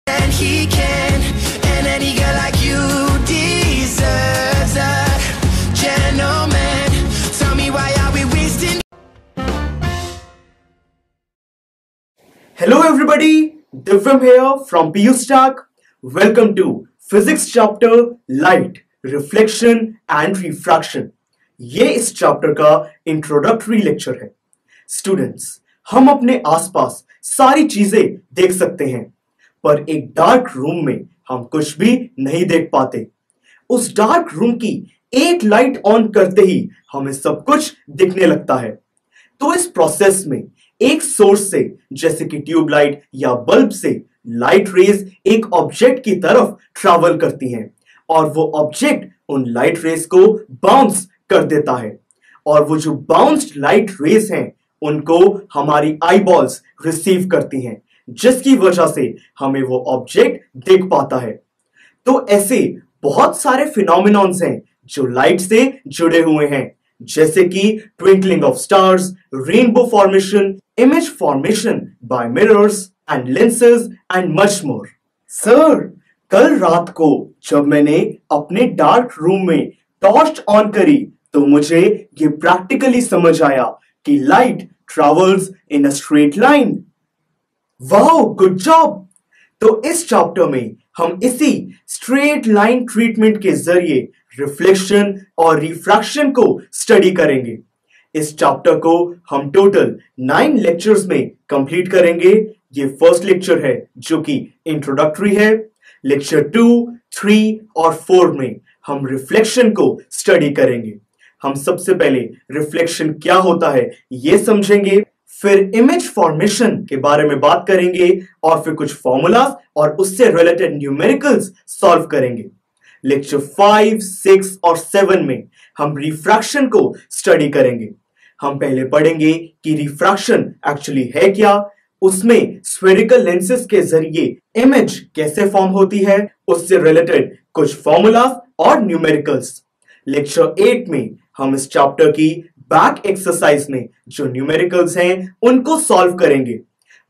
And he can, and any girl like you deserves a gentleman. Tell me why are we wasting? Hello everybody, Divyam here from PU Stack. Welcome to Physics Chapter Light, Reflection and Refraction. ये इस chapter का introductory lecture है। Students, हम अपने आसपास सारी चीजें देख सकते हैं, पर एक डार्क रूम में हम कुछ भी नहीं देख पाते। उस डार्क रूम की एक लाइट ऑन करते ही हमें सब कुछ दिखने लगता है। तो इस प्रोसेस में एक सोर्स से, जैसे कि ट्यूबलाइट या बल्ब से, लाइट रेज एक ऑब्जेक्ट की तरफ ट्रैवल करती हैं और वो ऑब्जेक्ट उन लाइट रेज को बाउंस कर देता है, और वो जो बाउंस्ड लाइट रेज हैं उनको हमारी आई बॉल्स रिसीव करती हैं, जिसकी वजह से हमें वो ऑब्जेक्ट देख पाता है। तो ऐसे बहुत सारे फिनोमिनॉन्स हैं जो लाइट से जुड़े हुए हैं, जैसे कि twinkling of stars, rainbow formation, image formation by mirrors and lenses and much more. Sir, कल रात को जब मैंने अपने डार्क रूम में टॉर्च ऑन करी तो मुझे ये प्रैक्टिकली समझ आया कि light travels in a straight line. Wow, good job. तो इस चैप्टर में हम इसी स्ट्रेट लाइन ट्रीटमेंट के जरिए रिफ्लेक्शन और रिफ्रैक्शन को स्टडी करेंगे। इस चैप्टर को हम टोटल 9 लेक्चर्स में कंप्लीट करेंगे। ये फर्स्ट लेक्चर है जो कि इंट्रोडक्टरी है। लेक्चर 2, 3 और 4 में हम रिफ्लेक्शन को स्टडी करेंगे। हम सबसे पहले रिफ्लेक्शन क्या होता है ये समझेंगे, फिर इमेज फॉर्मेशन के बारे में बात करेंगे और फिर कुछ फॉर्मूलाज और उससे रिलेटेड न्यूमेरिकल्स सॉल्व करेंगे। लेक्चर 5, 6 और 7 में हम रिफ्रैक्शन को स्टडी करेंगे। हम पहले पढ़ेंगे कि रिफ्रैक्शन एक्चुअली है क्या, उसमें स्फेरिकल लेंसेज के जरिए इमेज कैसे फॉर्म होती है, उससे रिलेटेड कुछ फॉर्मूलाज और न्यूमेरिकल्स। लेक्चर 8 में हम इस चैप्टर की बैक एक्सरसाइज में जो न्यूमेरिकल्स हैं उनको सॉल्व करेंगे,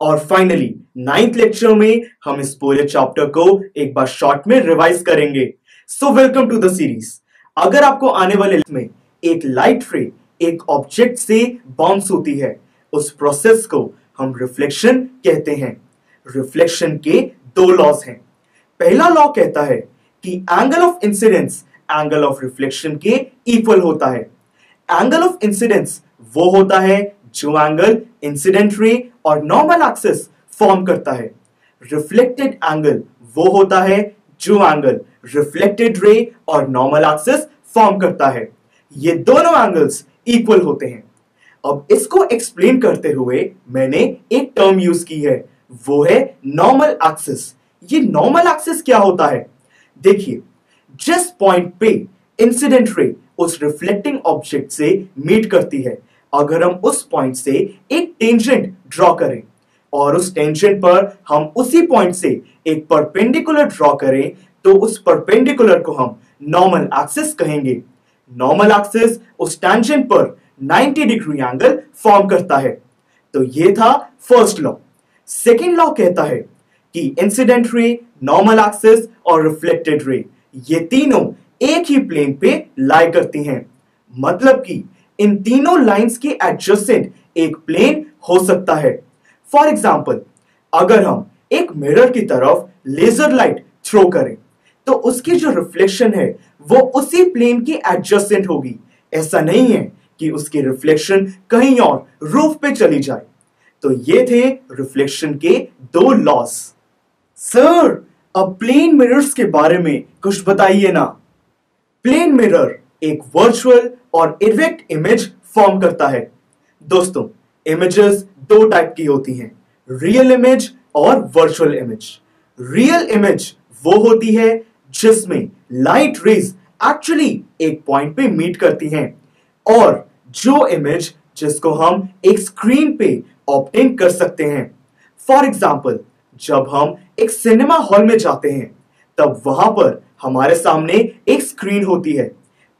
और फाइनली 9th लेक्चर में हम इस पूरे चैप्टर को एक बार शॉर्ट में रिवाइज करेंगे। So welcome to the series. अगर आपको आने वाले में एक लाइट रे एक ऑब्जेक्ट से बाउंस होती है, उस प्रोसेस को हम रिफ्लेक्शन कहते हैं। रिफ्लेक्शन के 2 लॉज हैं। पहला लॉ कहता है कि angle of incidence angle of reflection के इक्वल होता है। एंगल ऑफ इंसिडेंस वो होता है जो एंगल इंसिडेंट रे और नॉर्मल एक्सिस फॉर्म करता है। रिफ्लेक्टेड एंगल वो होता है जो एंगल रिफ्लेक्टेड रे और नॉर्मल एक्सिस फॉर्म करता है। ये दोनों एंगल्स इक्वल होते हैं। अब इसको एक्सप्लेन करते हुए मैंने एक टर्म यूज की है, वो है नॉर्मल एक्सिस। ये नॉर्मल एक्सिस क्या होता है? देखिए, जिस पॉइंट पे इंसिडेंट रे उस रिफ्लेक्टिंग ऑब्जेक्ट से मीट करती है, अगर हम उस पॉइंट से एक टेंजेंट ड्रॉ करें और उस टेंजेंट पर हम उसी पॉइंट से एक परपेंडिकुलर ड्रॉ करें, तो उस परपेंडिकुलर को हम नॉर्मल एक्सिस कहेंगे। नॉर्मल एक्सिस उस टेंजेंट पर 90 डिग्री एंगल फॉर्म करता है। तो ये था फर्स्ट लॉ। सेकेंड लॉ कहता है कि इंसिडेंट रे, नॉर्मल एक्सिस और रिफ्लेक्टेड रे ये तीनों एक ही प्लेन पे लाई करती हैं। मतलब कि इन तीनों लाइंस के एडजेसेंट एक प्लेन हो सकता है। फॉर एग्जाम्पल, अगर हम एक मिरर की तरफ लेजर लाइट थ्रो करें तो उसकी जो रिफ्लेक्शन है वो उसी प्लेन की एडजेसेंट होगी। ऐसा नहीं है कि उसकी रिफ्लेक्शन कहीं और रूफ पे चली जाए। तो ये थे रिफ्लेक्शन के 2 लॉस। सर, अब प्लेन मिरर्स के बारे में कुछ बताइए ना। प्लेन मिरर एक वर्चुअल और इरेक्ट इमेज फॉर्म करता है। दोस्तों, इमेजेस 2 टाइप की होती हैं, रियल इमेज और वर्चुअल इमेज। रियल इमेज वो होती है जिसमें लाइट रेज एक्चुअली एक पॉइंट पे मीट करती हैं, और जो इमेज जिसको हम एक स्क्रीन पे ऑब्टेन कर सकते हैं। फॉर एग्जाम्पल, जब हम एक सिनेमा हॉल में जाते हैं तब वहां पर हमारे सामने एक स्क्रीन होती है,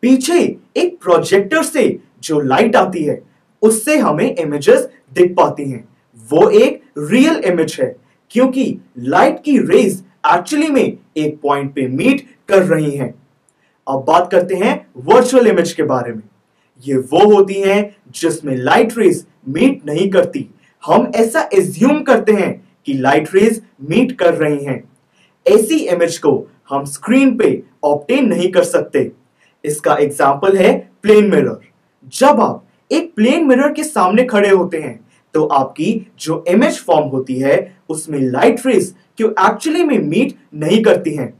पीछे एक प्रोजेक्टर से जो लाइट आती है उससे हमें इमेजेस दिख पाती हैं। वो एक रियल इमेज है क्योंकि लाइट की रेज एक्चुअली में एक पॉइंट पे मीट कर रही हैं। अब बात करते हैं वर्चुअल इमेज के बारे में। ये वो होती हैं जिसमें लाइट रेज मीट नहीं करती। हम ऐसा एज्यूम करते हैं कि लाइट रेज मीट कर रही हैं। ऐसी इमेज को हम स्क्रीन पे ऑब्टेन नहीं कर सकते। इसका एग्जाम्पल है प्लेन मिरर। जब आप एक प्लेन मिरर के सामने खड़े होते हैं तो आपकी जो इमेज फॉर्म होती है उसमें लाइट रेज क्यों एक्चुअली में मीट नहीं करती हैं।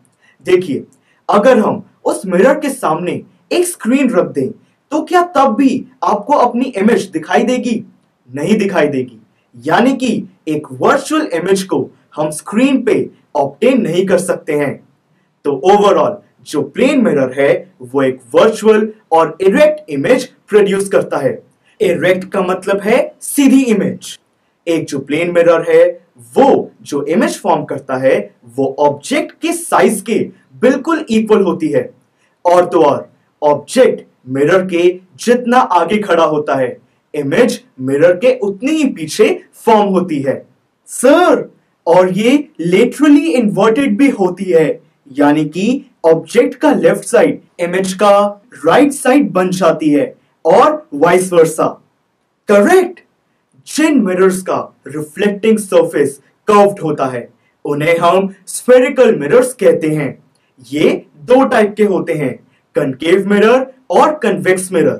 देखिए, अगर हम उस मिरर के सामने एक स्क्रीन रख दें तो क्या तब भी आपको अपनी इमेज दिखाई देगी? नहीं दिखाई देगी। यानी कि एक वर्चुअल इमेज को हम स्क्रीन पे ऑब्टेन नहीं कर सकते हैं। तो ओवरऑल जो प्लेन मिरर है वो एक वर्चुअल और इरेक्ट इमेज प्रोड्यूस करता है। इरेक्ट का मतलब है सीधी इमेज। एक जो प्लेन मिरर है वो जो इमेज फॉर्म करता है वो ऑब्जेक्ट के साइज के बिल्कुल इक्वल होती है। और तो और ऑब्जेक्ट मिरर के जितना आगे खड़ा होता है, इमेज मिरर के उतनी ही पीछे फॉर्म होती है। सर, और ये लिटरली इन्वर्टेड भी होती है, यानी कि ऑब्जेक्ट का लेफ्ट साइड इमेज का राइट साइड बन जाती है और वाइस वर्सा। करेक्ट। जिन मिरर्स का रिफ्लेक्टिंग सरफेस कर्व्ड होता है उन्हें हम स्फेरिकल मिरर्स कहते हैं। ये दो टाइप के होते हैं, कनकेव मिरर और कन्वेक्स मिरर।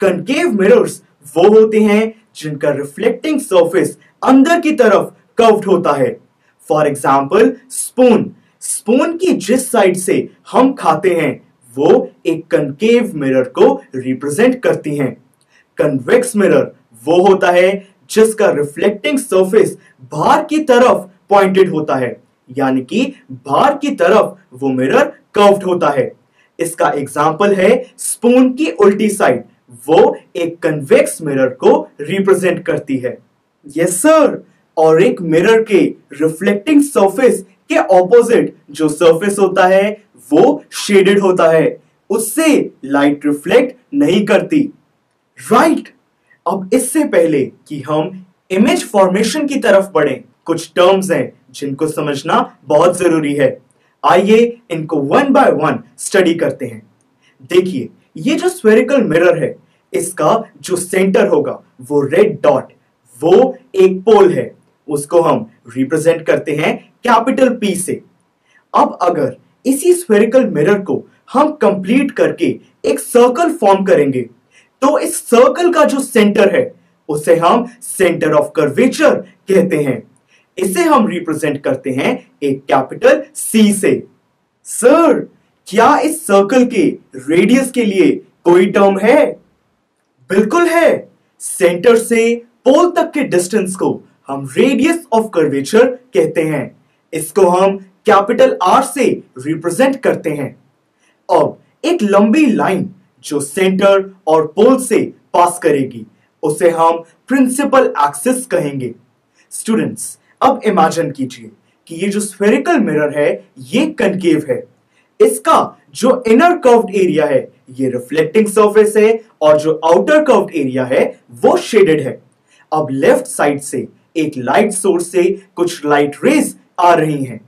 कनकेव मिरर्स वो होते हैं जिनका रिफ्लेक्टिंग सरफेस अंदर की तरफ कर्व्ड होता है। फॉर एग्जाम्पल स्पून की जिस साइड से हम खाते हैं वो एक कनकेव मिरर को रिप्रेजेंट करती हैं। कन्वेक्स मिरर वो होता है जिसका रिफ्लेक्टिंग सरफेस बाहर की तरफ पॉइंटेड होता है, यानी कि बाहर की तरफ वो मिरर कर्व्ड होता है। इसका एग्जाम्पल है स्पून की उल्टी साइड, वो एक कन्वेक्स मिरर को रिप्रेजेंट करती है। Yes sir. और एक मिरर के रिफ्लेक्टिंग सरफेस के ऑपोजिट जो सरफेस होता है वो शेडेड होता है, उससे लाइट रिफ्लेक्ट नहीं करती। राइट। अब इससे पहले कि हम इमेज फॉर्मेशन की तरफ बढ़ें, कुछ टर्म्स हैं जिनको समझना बहुत जरूरी है। आइए इनको वन बाय वन स्टडी करते हैं। देखिए, ये जो स्फेरिकल मिरर है इसका जो सेंटर होगा वो रेड डॉट, वो एक पोल है, उसको हम रिप्रेजेंट करते हैं कैपिटल P से। अब अगर इसी स्फेरिकल मिरर को हम कंप्लीट करके एक सर्कल फॉर्म करेंगे तो इस सर्कल का जो सेंटर है उसे हम सेंटर ऑफ कर्वेचर कहते हैं। इसे हम रिप्रेजेंट करते हैं एक कैपिटल C से। सर, क्या इस सर्कल के रेडियस के लिए कोई टर्म है? बिल्कुल है। सेंटर से पोल तक के डिस्टेंस को हम रेडियस ऑफ कर्वेचर कहते हैं। इसको हम कैपिटल R से रिप्रेजेंट करते हैं। अब एक लंबी लाइन जो सेंटर और पोल से पास करेगी उसे हम प्रिंसिपल एक्सिस कहेंगे। स्टूडेंट्स, अब इमेजिन कीजिए कि ये जो स्फेरिकल मिरर है ये कनकेव है। इसका जो इनर कर्व्ड एरिया है ये रिफ्लेक्टिंग सरफेस है और जो आउटर कर्व्ड एरिया है वो शेडेड है। अब लेफ्ट साइड से एक लाइट सोर्स से कुछ लाइट रेज आ रही हैं।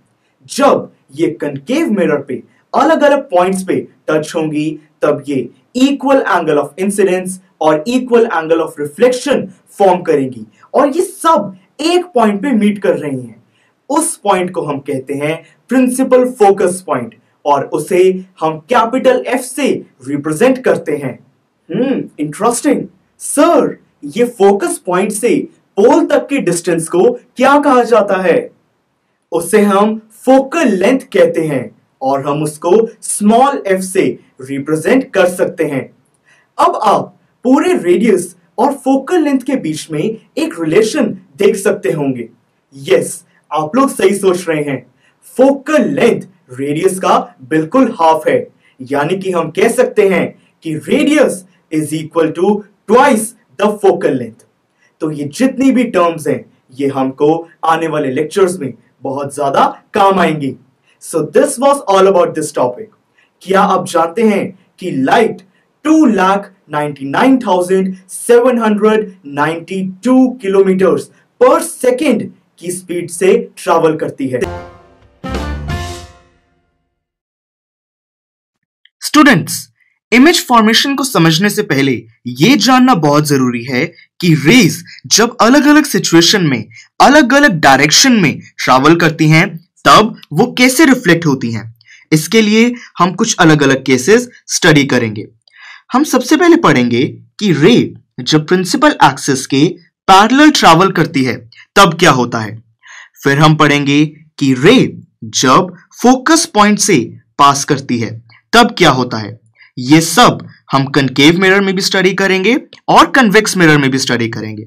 जब ये कनकेव मिरर पे अलग अलग पॉइंट्स पे टच होंगी तब ये इक्वल एंगल ऑफ इंसिडेंस और equal angle of reflection form करेंगी और ये सब एक पॉइंट पे मीट कर रही हैं। उस पॉइंट को हम कहते हैं प्रिंसिपल फोकस पॉइंट और उसे हम कैपिटल F से रिप्रेजेंट करते हैं। इंटरेस्टिंग। सर, ये फोकस पॉइंट से पोल तक के डिस्टेंस को क्या कहा जाता है? उसे हम फोकल लेंथ कहते हैं और हम उसको स्मॉल f से रिप्रेजेंट कर सकते हैं। अब आप पूरे रेडियस और फोकल लेंथ के बीच में एक रिलेशन देख सकते होंगे। यस, आप लोग सही सोच रहे हैं। फोकल लेंथ रेडियस का बिल्कुल हाफ है, यानी कि हम कह सकते हैं कि radius is equal to twice the focal length. तो ये जितनी भी टर्म्स हैं ये हमको आने वाले लेक्चर्स में बहुत ज्यादा काम आएंगी। सो this was all about this topic. क्या आप जानते हैं कि लाइट 2,99,792 किलोमीटर पर सेकेंड की स्पीड से ट्रैवल करती है। स्टूडेंट्स, इमेज फॉर्मेशन को समझने से पहले यह जानना बहुत जरूरी है कि रेज जब अलग अलग सिचुएशन में अलग अलग डायरेक्शन में ट्रैवल करती हैं तब वो कैसे रिफ्लेक्ट होती हैं। इसके लिए हम कुछ अलग अलग केसेस स्टडी करेंगे। हम सबसे पहले पढ़ेंगे कि रे जब प्रिंसिपल एक्सिस के पैरेलल ट्रैवल करती है तब क्या होता है। फिर हम पढ़ेंगे कि रे जब फोकस पॉइंट से पास करती है तब क्या होता है। ये सब हम कनकेव मिरर में भी स्टडी करेंगे और कन्वेक्स मिरर में भी स्टडी करेंगे।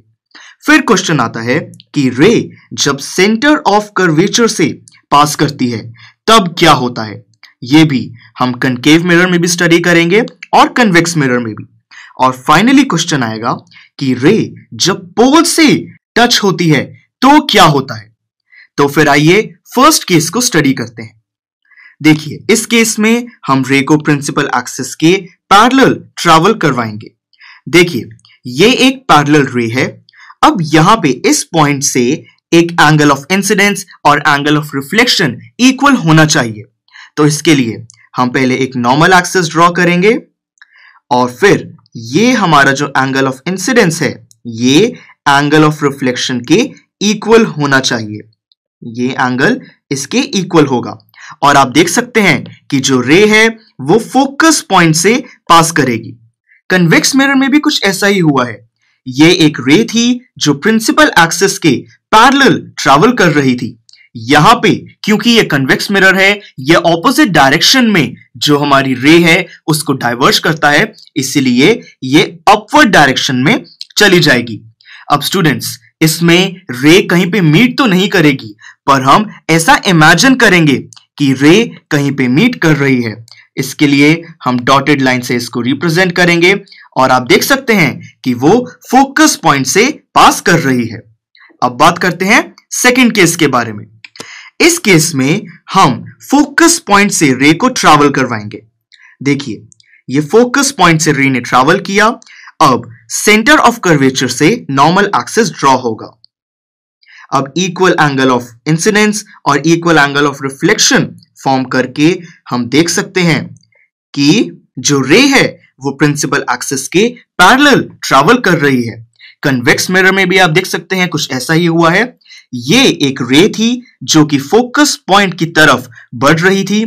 फिर क्वेश्चन आता है कि रे जब सेंटर ऑफ कर्वेचर से पास करती है तब क्या होता है। ये भी हम कनकेव मिरर में भी स्टडी करेंगे और कन्वेक्स मिरर में भी। और फाइनली क्वेश्चन आएगा कि रे जब पोल से टच होती है तो क्या होता है। तो फिर आइए फर्स्ट केस को स्टडी करते हैं। देखिए, इस केस में हम रे को प्रिंसिपल एक्सिस के पैरेलल ट्रैवल करवाएंगे। देखिए, ये एक पैरेलल रे है। अब यहां पे इस पॉइंट से एक एंगल ऑफ इंसिडेंस और एंगल ऑफ रिफ्लेक्शन इक्वल होना चाहिए। तो इसके लिए हम पहले एक नॉर्मल एक्सिस ड्रॉ करेंगे और फिर ये हमारा जो एंगल ऑफ इंसिडेंस है ये एंगल ऑफ रिफ्लेक्शन के इक्वल होना चाहिए। ये एंगल इसके इक्वल होगा और आप देख सकते हैं कि जो रे है वो फोकस पॉइंट से पास करेगी। कन्वेक्स मिरर में भी कुछ ऐसा ही हुआ है। ये एक रे थी जो प्रिंसिपल एक्सिस के पैरेलल ट्रैवल कर रही थी। यहां पे क्योंकि ये कन्वेक्स मिरर है, ये ऑपोजिट डायरेक्शन में जो हमारी रे है उसको डाइवर्ज करता है, इसलिए ये अपवर्ड डायरेक्शन में चली जाएगी। अब स्टूडेंट्स, इसमें रे कहीं पे मीट तो नहीं करेगी, पर हम ऐसा इमेजिन करेंगे कि रे कहीं पे मीट कर रही है। इसके लिए हम डॉटेड लाइन से इसको रिप्रेजेंट करेंगे और आप देख सकते हैं कि वो फोकस पॉइंट से पास कर रही है। अब बात करते हैं सेकंड केस के बारे में। इस केस में हम फोकस पॉइंट से रे को ट्रैवल करवाएंगे। देखिए, ये फोकस पॉइंट से रे ने ट्रैवल किया। अब सेंटर ऑफ कर्वेचर से नॉर्मल एक्सिस ड्रॉ होगा। अब इक्वल एंगल ऑफ इंसिडेंस और equal angle of reflection form करके हम देख सकते हैं कि जो रे है वो प्रिंसिपल एक्सिस के पैरेलल ट्रैवल कर रही है। कन्वेक्स मिरर में भी आप देख सकते हैं कुछ ऐसा ही हुआ है। ये एक रे थी जो कि फोकस पॉइंट की तरफ बढ़ रही थी।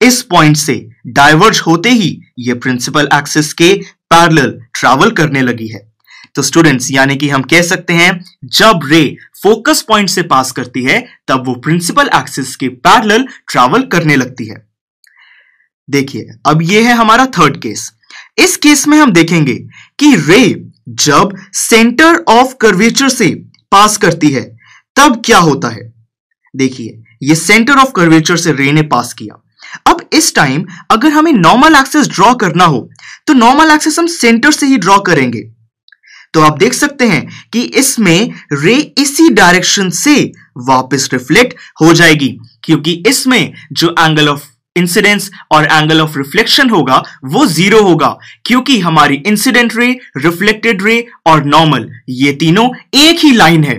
इस पॉइंट से डाइवर्ज होते ही ये प्रिंसिपल एक्सिस के पैरेलल ट्रैवल करने लगी है। तो स्टूडेंट्स, यानी कि हम कह सकते हैं जब रे फोकस पॉइंट से पास करती है तब वो प्रिंसिपल एक्सिस के पैरेलल ट्रैवल करने लगती है। देखिए, अब ये है हमारा थर्ड केस। इस केस में हम देखेंगे कि रे जब सेंटर ऑफ कर्वेचर से पास करती है तब क्या होता है। देखिए, ये सेंटर ऑफ कर्वेचर से रे ने पास किया। अब इस टाइम अगर हमें नॉर्मल एक्सिस ड्रॉ करना हो तो नॉर्मल एक्सिस हम सेंटर से ही ड्रॉ करेंगे। तो आप देख सकते हैं कि इसमें रे इसी डायरेक्शन से वापस रिफ्लेक्ट हो जाएगी, क्योंकि इसमें जो एंगल ऑफ इंसिडेंस और एंगल ऑफ रिफ्लेक्शन होगा वो जीरो होगा, क्योंकि हमारी इंसिडेंट रे, रिफ्लेक्टेड रे और नॉर्मल ये तीनों एक ही लाइन है।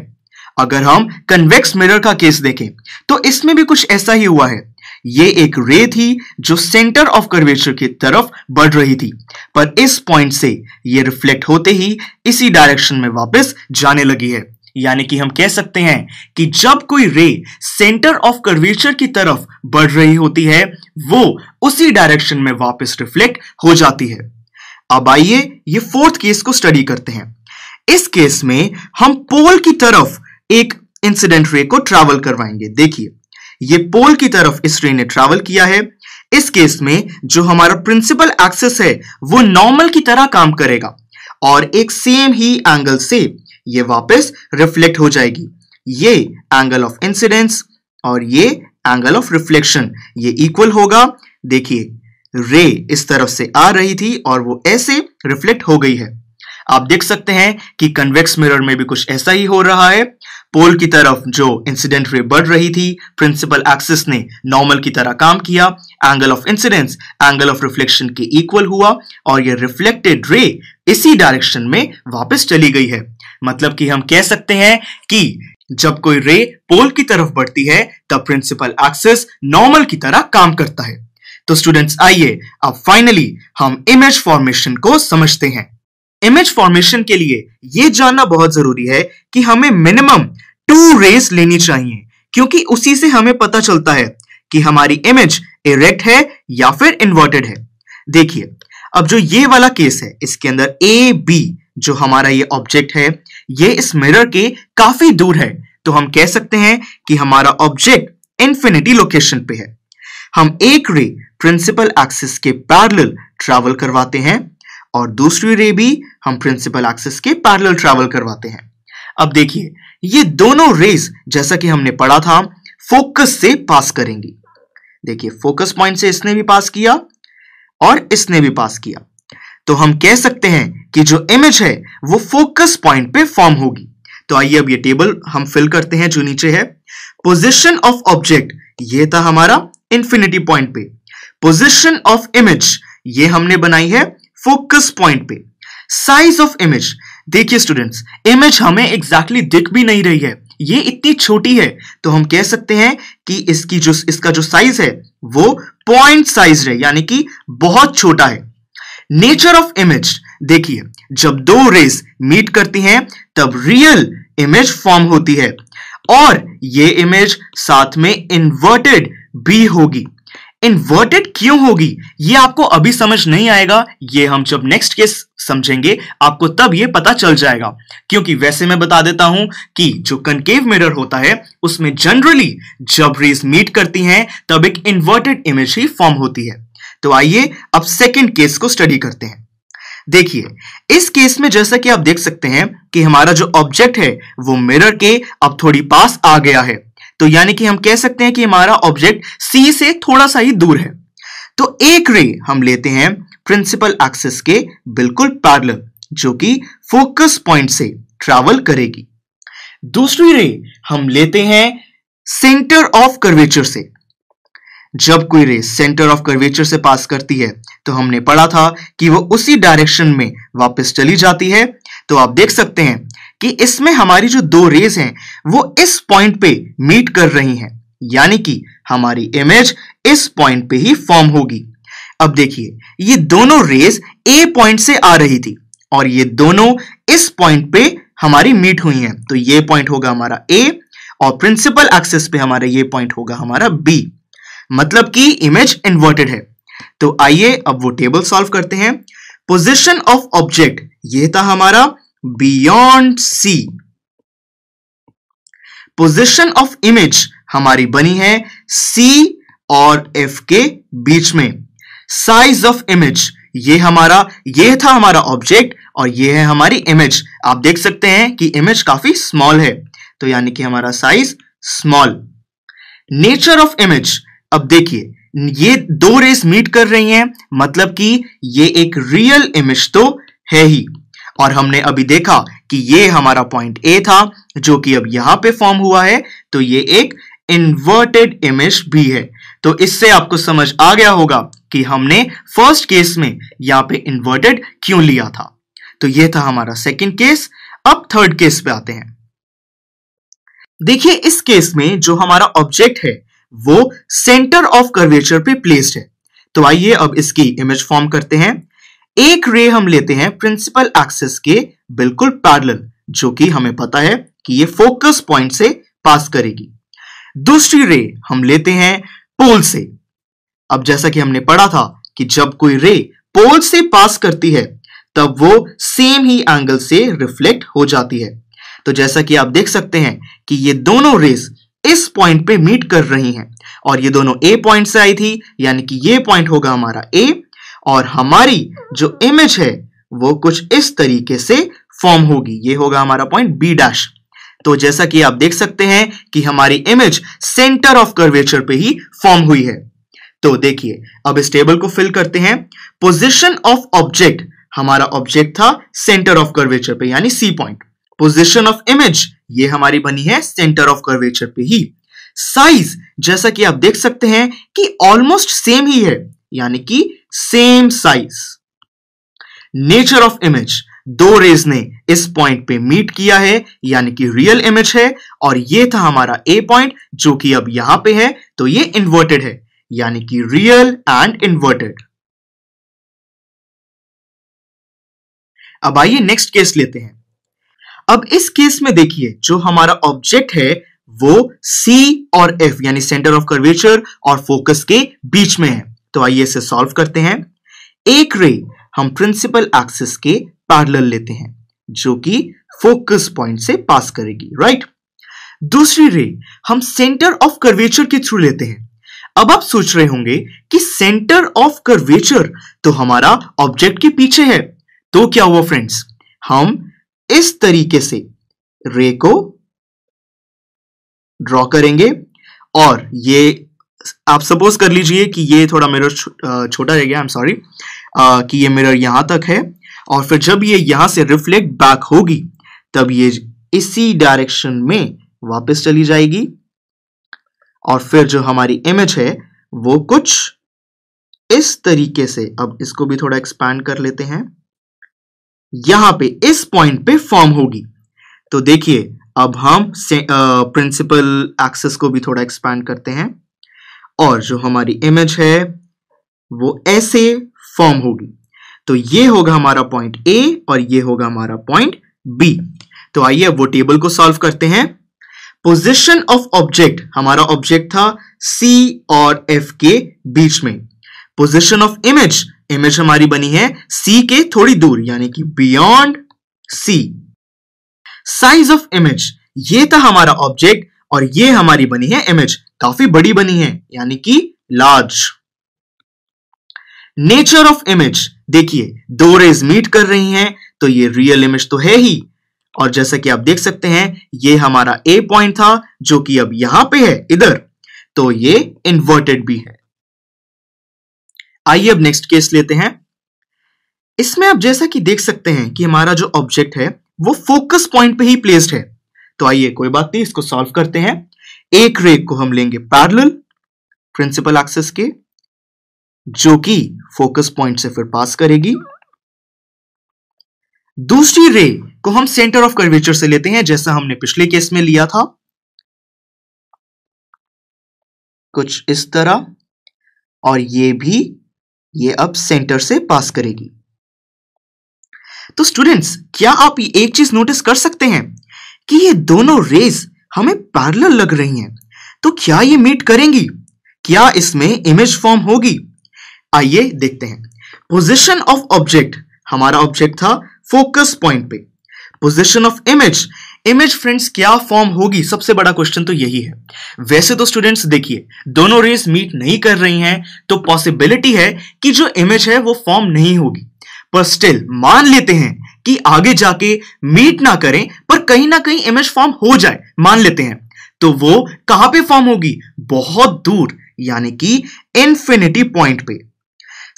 अगर हम कन्वेक्स मिरर का केस देखें तो इसमें भी कुछ ऐसा ही हुआ है। ये एक रे थी जो सेंटर ऑफ कर्वेचर की तरफ बढ़ रही थी, पर इस पॉइंट से ये रिफ्लेक्ट होते ही इसी डायरेक्शन में वापस जाने लगी है। यानी कि हम कह सकते हैं कि जब कोई रे सेंटर ऑफ कर्वेचर की तरफ बढ़ रही होती है वो उसी डायरेक्शन में वापस रिफ्लेक्ट हो जाती है। अब आइए ये फोर्थ केस को स्टडी करते हैं। इस केस में हम पोल की तरफ एक इंसिडेंट रे को ट्रैवल करवाएंगे। देखिए, ये पोल की तरफ इस रे ने ट्रैवल किया है। इस केस में जो हमारा प्रिंसिपल एक्सिस है वो नॉर्मल की तरह काम करेगा और एक सेम ही एंगल से ये वापस रिफ्लेक्ट हो जाएगी। ये एंगल ऑफ इंसिडेंस और ये एंगल ऑफ रिफ्लेक्शन ये इक्वल होगा। देखिए, रे इस तरफ से आ रही थी और वो ऐसे रिफ्लेक्ट हो गई है। आप देख सकते हैं कि कन्वेक्स मिरर में भी कुछ ऐसा ही हो रहा है। पोल की तरफ जो इंसिडेंट रे बढ़ रही थी, प्रिंसिपल एक्सिस ने नॉर्मल की तरह काम किया, angle of incidence angle of reflection के इक्वल हुआ और ये रिफ्लेक्टेड रे इसी डायरेक्शन में वापस चली गई है। मतलब कि हम कह सकते हैं कि जब कोई रे पोल की तरफ बढ़ती है तब प्रिंसिपल एक्सिस नॉर्मल की तरह काम करता है। तो स्टूडेंट्स आइए अब फाइनली हम इमेज फॉर्मेशन को समझते हैं। इमेज फॉर्मेशन के लिए यह जानना बहुत जरूरी है कि हमें मिनिमम 2 रेज लेनी चाहिए, क्योंकि उसी से हमें पता चलता है कि हमारी इमेज इरेक्ट है या फिर इन्वर्टेड है। देखिए, अब जो ये वाला केस है, इसके अंदर ए बी जो हमारा ये ऑब्जेक्ट है, ये इस मिरर के काफी दूर है, तो हम कह सकते हैं कि हमारा ऑब्जेक्ट इंफिनिटी लोकेशन पे है। हम एक रे प्रिंसिपल एक्सिस के पैरेलल ट्रैवल करवाते हैं और दूसरी रे भी हम प्रिंसिपल एक्सिस के पैरेलल ट्रैवल करवाते हैं। अब देखिए, ये दोनों रेज जैसा कि हमने पढ़ा था फोकस से पास करेंगी। देखिए, फोकस पॉइंट से इसने भी पास किया और इसने भी पास किया, तो हम कह सकते हैं कि जो इमेज है वो फोकस पॉइंट पे फॉर्म होगी। तो आइए अब ये टेबल हम फिल करते हैं जो नीचे है। पोजीशन ऑफ ऑब्जेक्ट ये था हमारा इंफिनिटी पॉइंट पे। पोजीशन ऑफ इमेज ये हमने बनाई है फोकस पॉइंट पे। साइज ऑफ इमेज, देखिए स्टूडेंट्स, इमेज हमें एग्जैक्टली दिख भी नहीं रही है, ये इतनी छोटी है, तो हम कह सकते हैं कि इसका जो साइज है वो पॉइंट साइज है, यानी कि बहुत छोटा है। नेचर ऑफ इमेज, देखिए, जब 2 रेज मीट करती हैं तब रियल इमेज फॉर्म होती है और ये इमेज साथ में इन्वर्टेड भी होगी। इन्वर्टेड क्यों होगी ये आपको अभी समझ नहीं आएगा, ये हम जब नेक्स्ट केस समझेंगे आपको तब ये पता चल जाएगा। क्योंकि वैसे मैं बता देता हूं कि जो कनकेव मिरर होता है उसमें जनरली जब रेज मीट करती हैं तब एक इन्वर्टेड इमेज ही फॉर्म होती है। तो आइए अब सेकंड केस को स्टडी करते हैं। देखिए, इस केस में जैसा कि आप देख सकते हैं कि हमारा जो ऑब्जेक्ट है वो मिरर के अब थोड़ी पास आ गया है, तो यानी कि हम कह सकते हैं कि हमारा ऑब्जेक्ट सी से थोड़ा सा ही दूर है। तो एक रे हम लेते हैं प्रिंसिपल एक्सिस के बिल्कुल पैरेलल, जो कि फोकस पॉइंट से ट्रैवल करेगी। दूसरी रे हम लेते हैं सेंटर ऑफ कर्वेचर से। जब कोई रे सेंटर ऑफ कर्वेचर से पास करती है तो हमने पढ़ा था कि वो उसी डायरेक्शन में वापस चली जाती है। तो आप देख सकते हैं कि इसमें हमारी जो 2 रेज हैं वो इस पॉइंट पे मीट कर रही हैं, यानी कि हमारी इमेज इस पॉइंट पे ही फॉर्म होगी। अब देखिए, ये दोनों रेज ए पॉइंट से आ रही थी और ये दोनों इस पॉइंट पे हमारी मीट हुई हैं, तो ये पॉइंट होगा हमारा ए और प्रिंसिपल एक्सिस पे हमारा ये पॉइंट होगा हमारा बी, मतलब कि इमेज इन्वर्टेड है। तो आइए अब वो टेबल सॉल्व करते हैं। पोजीशन ऑफ ऑब्जेक्ट ये था हमारा beyond C. Position of image हमारी बनी है सी और एफ के बीच में। साइज ऑफ इमेज ये था हमारा ऑब्जेक्ट और ये है हमारी इमेज। आप देख सकते हैं कि इमेज काफी स्मॉल है, तो यानी कि हमारा size small. Nature of image, अब देखिए, ये 2 रेस मीट कर रही हैं, मतलब कि ये एक रियल इमेज तो है ही। और हमने अभी देखा कि ये हमारा पॉइंट ए था जो कि अब यहां पे फॉर्म हुआ है, तो ये एक इन्वर्टेड इमेज भी है। तो इससे आपको समझ आ गया होगा कि हमने फर्स्ट केस में यहां पे इन्वर्टेड क्यों लिया था। तो ये था हमारा सेकंड केस। अब थर्ड केस पे आते हैं। देखिए, इस केस में जो हमारा ऑब्जेक्ट है वो सेंटर ऑफ कर्वेचर पे प्लेस्ड है। तो आइए अब इसकी इमेज फॉर्म करते हैं। एक रे हम लेते हैं प्रिंसिपल एक्सिस के बिल्कुल पैरेलल, जो कि हमें पता है कि ये फोकस पॉइंट से पास करेगी। दूसरी रे हम लेते हैं पोल से। अब जैसा कि हमने पढ़ा था कि जब कोई रे पोल से पास करती है तब वो सेम ही एंगल से रिफ्लेक्ट हो जाती है। तो जैसा कि आप देख सकते हैं कि ये दोनों रेस इस पॉइंट पे मीट कर रही हैं और ये दोनों ए पॉइंट से आई थी, यानी कि ये पॉइंट होगा हमारा ए और हमारी जो इमेज है वो कुछ इस तरीके से फॉर्म होगी, ये होगा हमारा पॉइंट बी डैश। तो जैसा कि आप देख सकते हैं कि हमारी इमेज सेंटर ऑफ कर्वेचर पे ही फॉर्म हुई है। तो देखिए, अब इस टेबल को फिल करते हैं। पोजीशन ऑफ ऑब्जेक्ट, हमारा ऑब्जेक्ट था सेंटर ऑफ कर्वेचर पे यानी C point. Position of image ये हमारी बनी है सेंटर ऑफ कर्वेचर पे ही। साइज जैसा कि आप देख सकते हैं कि ऑलमोस्ट सेम ही है, यानी कि same size. Nature of image, 2 rays ने इस पॉइंट पे मीट किया है, यानी कि रियल इमेज है और ये था हमारा ए पॉइंट जो कि अब यहां पे है, तो ये इन्वर्टेड है, यानी कि रियल एंड इन्वर्टेड। अब आइए नेक्स्ट केस लेते हैं। अब इस केस में देखिए जो हमारा ऑब्जेक्ट है वो C और F यानी सेंटर ऑफ कर्वेचर और फोकस के बीच में है। तो आइए इसे सॉल्व करते हैं। एक रे हम प्रिंसिपल एक्सिस के पैरेलल लेते हैं जो कि फोकस पॉइंट से पास करेगी, राइट। दूसरी रे हम सेंटर ऑफ कर्वेचर के थ्रू लेते हैं। अब आप सोच रहे होंगे कि सेंटर ऑफ कर्वेचर तो हमारा ऑब्जेक्ट के पीछे है, तो क्या हुआ फ्रेंड्स, हम इस तरीके से रे को ड्रॉ करेंगे और ये आप सपोज कर लीजिए कि ये थोड़ा मिरर छोटा रह गया, आई एम सॉरी, कि ये मिरर यहां तक है और फिर जब ये यहां से रिफ्लेक्ट बैक होगी तब ये इसी डायरेक्शन में वापस चली जाएगी और फिर जो हमारी इमेज है वो कुछ इस तरीके से, अब इसको भी थोड़ा एक्सपैंड कर लेते हैं, यहां पे इस पॉइंट पे फॉर्म होगी। तो देखिए अब हम प्रिंसिपल एक्सिस को भी थोड़ा एक्सपैंड करते हैं और जो हमारी इमेज है वो ऐसे फॉर्म होगी। तो ये होगा हमारा पॉइंट A और ये होगा हमारा पॉइंट B। तो आइए अब वो टेबल को सॉल्व करते हैं। पोजीशन ऑफ ऑब्जेक्ट, हमारा ऑब्जेक्ट था C और F के बीच में। पोजीशन ऑफ इमेज, इमेज हमारी बनी है C के थोड़ी दूर यानी कि beyond C। Size of image, ये था हमारा ऑब्जेक्ट और ये हमारी बनी है इमेज, काफी बड़ी बनी है यानी कि लार्ज। नेचर ऑफ इमेज, देखिए दो रेज मीट कर रही हैं तो ये रियल इमेज तो है ही, और जैसा कि आप देख सकते हैं ये हमारा A पॉइंट था जो कि अब यहां पे है इधर, तो ये इन्वर्टेड भी है। आइए अब नेक्स्ट केस लेते हैं। इसमें आप जैसा कि देख सकते हैं कि हमारा जो ऑब्जेक्ट है वो फोकस पॉइंट पे ही प्लेस्ड है। तो आइए कोई बात नहीं, इसको सॉल्व करते हैं। एक रे को हम लेंगे पैरेलल प्रिंसिपल एक्सिस के जो कि फोकस पॉइंट से फिर पास करेगी। दूसरी रे को हम सेंटर ऑफ कर्वेचर से लेते हैं जैसा हमने पिछले केस में लिया था, कुछ इस तरह, और ये अब सेंटर से पास करेगी। तो स्टूडेंट्स क्या आप एक चीज नोटिस कर सकते हैं कि ये दोनों रेज हमें पैरेलल लग रही हैं, तो क्या ये मीट करेंगी, क्या इसमें इमेज फॉर्म होगी? आइए देखते हैं। पोजीशन ऑफ ऑब्जेक्ट, हमारा ऑब्जेक्ट था फोकस पॉइंट पे। Position of image, image friends क्या फॉर्म होगी, सबसे बड़ा क्वेश्चन तो यही है। वैसे तो स्टूडेंट्स देखिए दोनों रेज मीट नहीं कर रही हैं तो पॉसिबिलिटी है कि जो इमेज है वो फॉर्म नहीं होगी, पर स्टिल मान लेते हैं कि आगे जाके मीट ना करें पर कहीं ना कहीं इमेज फॉर्म हो जाए, मान लेते हैं, तो वो कहां पे फॉर्म होगी, बहुत दूर यानी कि इंफिनिटी पॉइंट पे।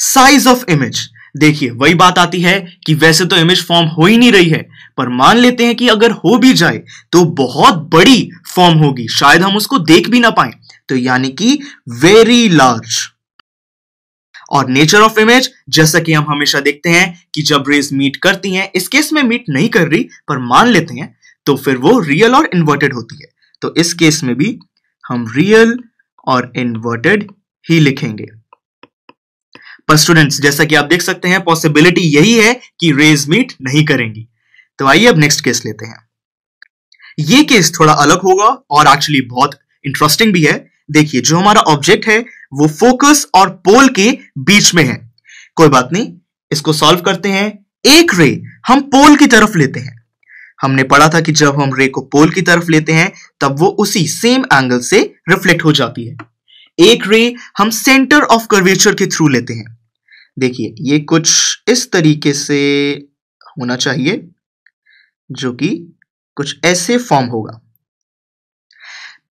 साइज ऑफ इमेज, देखिए वही बात आती है कि वैसे तो इमेज फॉर्म हो ही नहीं रही है, पर मान लेते हैं कि अगर हो भी जाए तो बहुत बड़ी फॉर्म होगी, शायद हम उसको देख भी ना पाए, तो यानी कि वेरी लार्ज। और नेचर ऑफ इमेज, जैसा कि हम हमेशा देखते हैं कि जब रेज मीट करती हैं, इस केस में मीट नहीं कर रही पर मान लेते हैं, तो फिर वो रियल और इन्वर्टेड होती है। तो इस केस में भी हम रियल और इन्वर्टेड ही लिखेंगे। पर स्टूडेंट्स जैसा कि आप देख सकते हैं पॉसिबिलिटी यही है कि रेज मीट नहीं करेंगी। तो आइए अब नेक्स्ट केस लेते हैं। ये केस थोड़ा अलग होगा और एक्चुअली बहुत इंटरेस्टिंग भी है। देखिए जो हमारा ऑब्जेक्ट है वो फोकस और पोल के बीच में है। कोई बात नहीं, इसको सॉल्व करते हैं। एक रे हम पोल की तरफ लेते हैं। हमने पढ़ा था कि जब हम रे को पोल की तरफ लेते हैं तब वो उसी सेम एंगल से रिफ्लेक्ट हो जाती है। एक रे हम सेंटर ऑफ कर्वेचर के थ्रू लेते हैं। देखिए ये कुछ इस तरीके से होना चाहिए जो कि कुछ ऐसे फॉर्म होगा।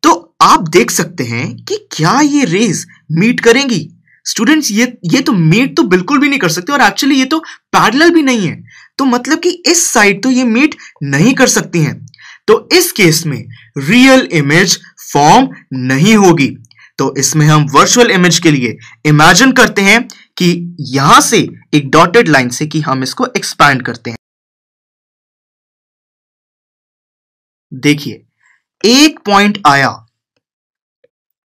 तो आप देख सकते हैं कि क्या ये रेज मीट करेंगी। स्टूडेंट्स ये तो मीट तो बिल्कुल भी नहीं कर सकते और एक्चुअली ये तो पैरेलल भी नहीं है, तो मतलब कि इस साइड तो ये मीट नहीं कर सकती हैं। तो इस केस में रियल इमेज फॉर्म नहीं होगी। तो इसमें हम वर्चुअल इमेज के लिए इमेजिन करते हैं कि यहां से एक डॉटेड लाइन से कि हम इसको एक्सपैंड करते हैं। देखिए एक पॉइंट आया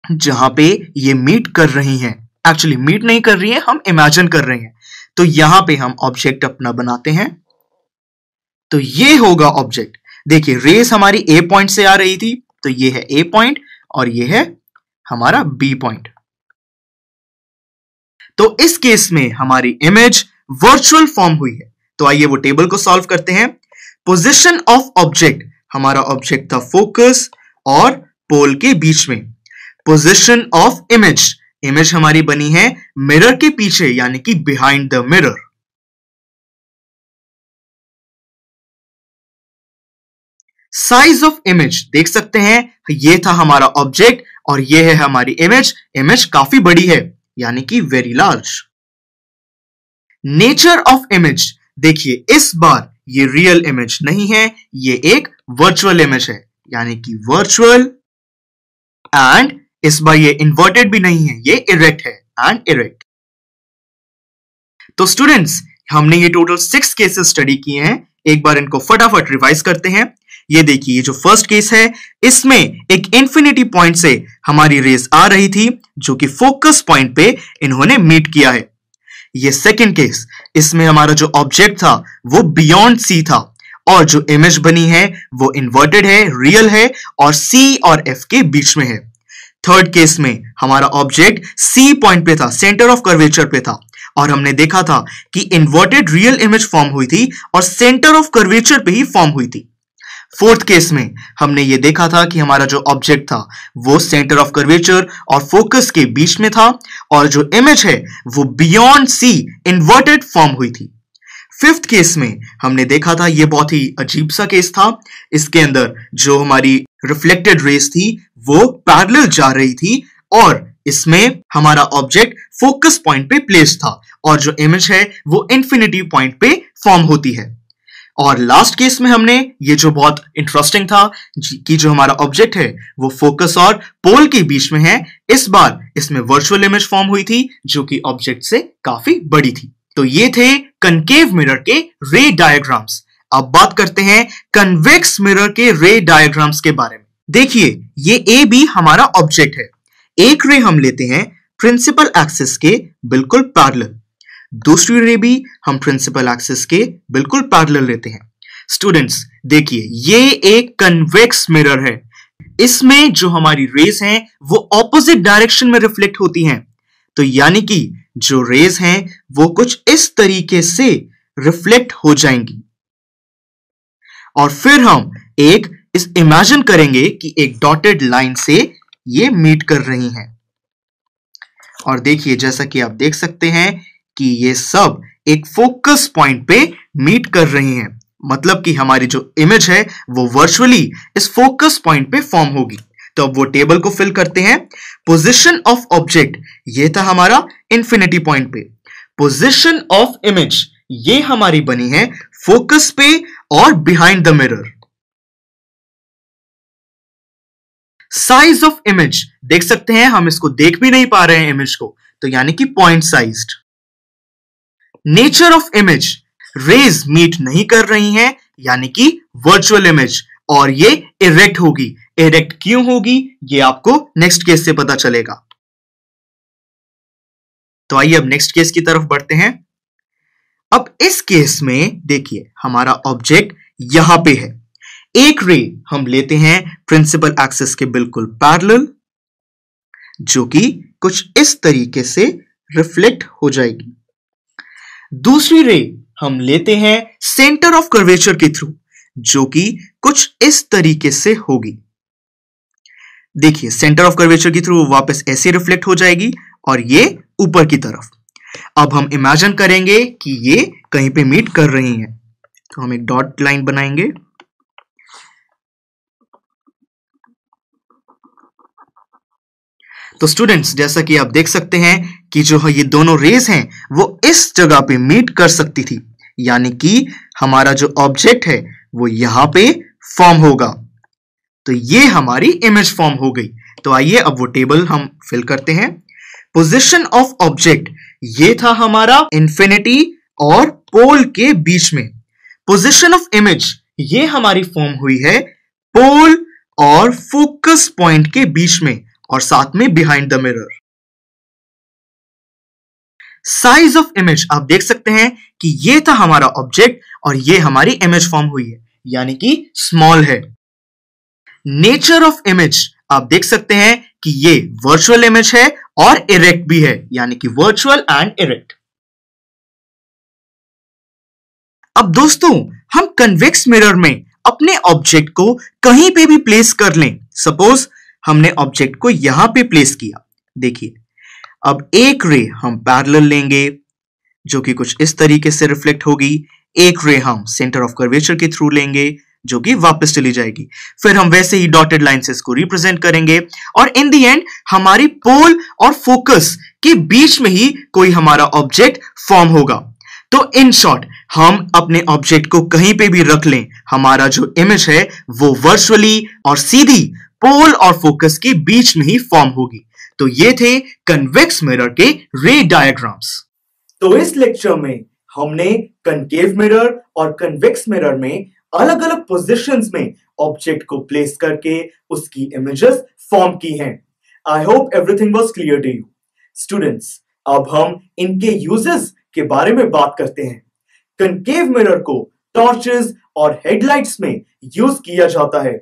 जहां पे ये मीट कर रही हैं। एक्चुअली मीट नहीं कर रही है, हम इमेजिन कर रहे हैं। तो यहां पे हम ऑब्जेक्ट अपना बनाते हैं। तो ये होगा ऑब्जेक्ट। देखिए रेस हमारी ए पॉइंट से आ रही थी, तो ये है ए पॉइंट और ये है हमारा बी पॉइंट। तो इस केस में हमारी इमेज वर्चुअल फॉर्म हुई है। तो आइए वो टेबल को सॉल्व करते हैं। पोजीशन ऑफ ऑब्जेक्ट, हमारा ऑब्जेक्ट था फोकस और पोल के बीच में। पोजीशन ऑफ इमेज, इमेज हमारी बनी है मिरर के पीछे यानी कि behind the mirror. Size of image देख सकते हैं, ये था हमारा ऑब्जेक्ट और ये है हमारी इमेज। इमेज काफी बड़ी है यानी कि very large. Nature of image, देखिए इस बार ये रियल इमेज नहीं है, ये एक वर्चुअल इमेज है यानी कि वर्चुअल। एंड इस बार ये इन्वर्टेड भी नहीं है, ये इरेक्ट है एंड इरेक्ट। तो स्टूडेंट्स हमने ये टोटल 6 केसेस स्टडी किए हैं। एक बार इनको फटाफट रिवाइज करते हैं। ये देखिए, ये जो फर्स्ट केस है इसमें एक इंफिनिटी पॉइंट से हमारी रेस आ रही थी जो कि फोकस पॉइंट पे इन्होंने मीट किया है। ये सेकंड केस, इसमें हमारा जो ऑब्जेक्ट था वो बियॉन्ड सी था और जो इमेज बनी है वो इन्वर्टेड है, रियल है और सी और एफ के बीच में है। थर्ड केस में हमारा ऑब्जेक्ट सी पॉइंट पे था, सेंटर ऑफ कर्वेचर पे था और हमने देखा था कि इन्वर्टेड रियल इमेज फॉर्म हुई थी और सेंटर ऑफ कर्वेचर पे ही फॉर्म हुई थी। फोर्थ केस में हमने ये देखा था कि हमारा जो ऑब्जेक्ट था वो सेंटर ऑफ कर्वेचर और फोकस के बीच में था और जो इमेज है वो बियॉन्ड सी इन्वर्टेड फॉर्म हुई थी। फिफ्थ केस में हमने देखा था, ये बहुत ही अजीब सा केस था। इसके अंदर जो हमारी रिफ्लेक्टेड रेस थी वो पैरेलल जा रही थी और इसमें हमारा ऑब्जेक्ट फोकस पॉइंट पे प्लेस था और जो इमेज है वो इंफिनिटी पॉइंट पे फॉर्म होती है। और लास्ट केस में हमने ये जो बहुत इंटरेस्टिंग था कि जो हमारा ऑब्जेक्ट है वो फोकस और पोल के बीच में है, इस बार इसमें वर्चुअल इमेज फॉर्म हुई थी जो कि ऑब्जेक्ट से काफी बड़ी थी। तो ये थे कनकेव मिरर के रे डायग्राम्स। अब बात करते हैं कन्वेक्स मिरर के रे डायग्राम्स के बारे में। देखिए ये ए बी हमारा ऑब्जेक्ट है। एक रे हम लेते हैं प्रिंसिपल एक्सिस के बिल्कुल पैरेलल, दूसरी रे भी हम प्रिंसिपल एक्सिस के बिल्कुल पैरेलल लेते हैं। स्टूडेंट्स देखिए ये एक कन्वेक्स मिरर है। इसमें जो हमारी रेस हैं वो ऑपोजिट डायरेक्शन में रिफ्लेक्ट होती हैं। तो यानी कि जो रेस हैं वो कुछ इस तरीके से रिफ्लेक्ट हो जाएंगी और फिर हम इस इमेजिन करेंगे कि एक डॉटेड लाइन से ये मीट कर रही हैं। और देखिए जैसा कि आप देख सकते हैं कि ये सब एक फोकस पॉइंट पे मीट कर रही हैं, मतलब कि हमारी जो इमेज है वो वर्चुअली इस फोकस पॉइंट पे फॉर्म होगी। तो अब वो टेबल को फिल करते हैं। पोजीशन ऑफ ऑब्जेक्ट, ये था हमारा इंफिनिटी पॉइंट पे। पोजीशन ऑफ इमेज, ये हमारी बनी है फोकस पे और behind the mirror. Size of image, देख सकते हैं हम इसको देख भी नहीं पा रहे हैं इमेज को, तो यानी कि point sized. Nature of image, rays meet नहीं कर रही हैं यानी कि वर्चुअल इमेज और ये इरेक्ट होगी। इरेक्ट क्यों होगी ये आपको नेक्स्ट केस से पता चलेगा। तो आइए अब नेक्स्ट केस की तरफ बढ़ते हैं। अब इस केस में देखिए हमारा ऑब्जेक्ट यहां पे है। एक रे हम लेते हैं प्रिंसिपल एक्सिस के बिल्कुल पैरेलल जो कि कुछ इस तरीके से रिफ्लेक्ट हो जाएगी। दूसरी रे हम लेते हैं सेंटर ऑफ कर्वेचर के थ्रू जो कि कुछ इस तरीके से होगी। देखिए सेंटर ऑफ कर्वेचर के थ्रू वापस ऐसे रिफ्लेक्ट हो जाएगी और ये ऊपर की तरफ। अब हम इमेजिन करेंगे कि ये कहीं पे मीट कर रही हैं, तो हम एक डॉट लाइन बनाएंगे। तो स्टूडेंट्स जैसा कि आप देख सकते हैं कि जो ये दोनों रेस हैं वो इस जगह पे मीट कर सकती थी, यानी कि हमारा जो ऑब्जेक्ट है वो यहां पे फॉर्म होगा। तो ये हमारी इमेज फॉर्म हो गई। तो आइए अब वो टेबल हम फिल करते हैं। पोजीशन ऑफ ऑब्जेक्ट, ये था हमारा इंफिनिटी और पोल के बीच में। पोजीशन ऑफ इमेज, ये हमारी फॉर्म हुई है पोल और फोकस पॉइंट के बीच में और साथ में behind the mirror. Size of image आप देख सकते हैं कि ये था हमारा ऑब्जेक्ट और ये हमारी इमेज फॉर्म हुई है, यानी कि स्मॉल है। नेचर ऑफ इमेज आप देख सकते हैं कि ये वर्चुअल इमेज है और इरेक्ट भी है, यानी कि वर्चुअल एंड इरेक्ट। अब दोस्तों हम कन्वेक्स मिरर में अपने ऑब्जेक्ट को कहीं पे भी प्लेस कर लें। सपोज हमने ऑब्जेक्ट को यहां पे प्लेस किया, देखिए अब एक रे हम पैरेलल लेंगे जो कि कुछ इस तरीके से रिफ्लेक्ट होगी, एक रे हम सेंटर ऑफ कर्वेचर के थ्रू लेंगे जो कि वापस चली जाएगी, फिर हम वैसे ही डॉटेड लाइन से इसको रिप्रेजेंट करेंगे और इन द एंड हमारी पोल और फोकस के बीच में ही कोई हमारा ऑब्जेक्ट फॉर्म होगा। तो इन शॉर्ट हम अपने ऑब्जेक्ट को कहीं पे भी रख लें, हमारा जो इमेज है वो वर्चुअली और सीधी पोल और फोकस के बीच में ही फॉर्म होगी। तो ये थे कन्वेक्स मिरर के रे डायग्राम्स। तो इस लेक्चर में हमने कनकेव मिरर और कन्वेक्स मिरर में अलग अलग पोजीशंस में ऑब्जेक्ट को प्लेस करके उसकी इमेजेस फॉर्म की हैं। I hope everything was clear to you students. अब हम इनके यूजेस के बारे में बात करते हैं। कनकेव मिरर को टॉर्चेस और हेडलाइट्स में यूज किया जाता है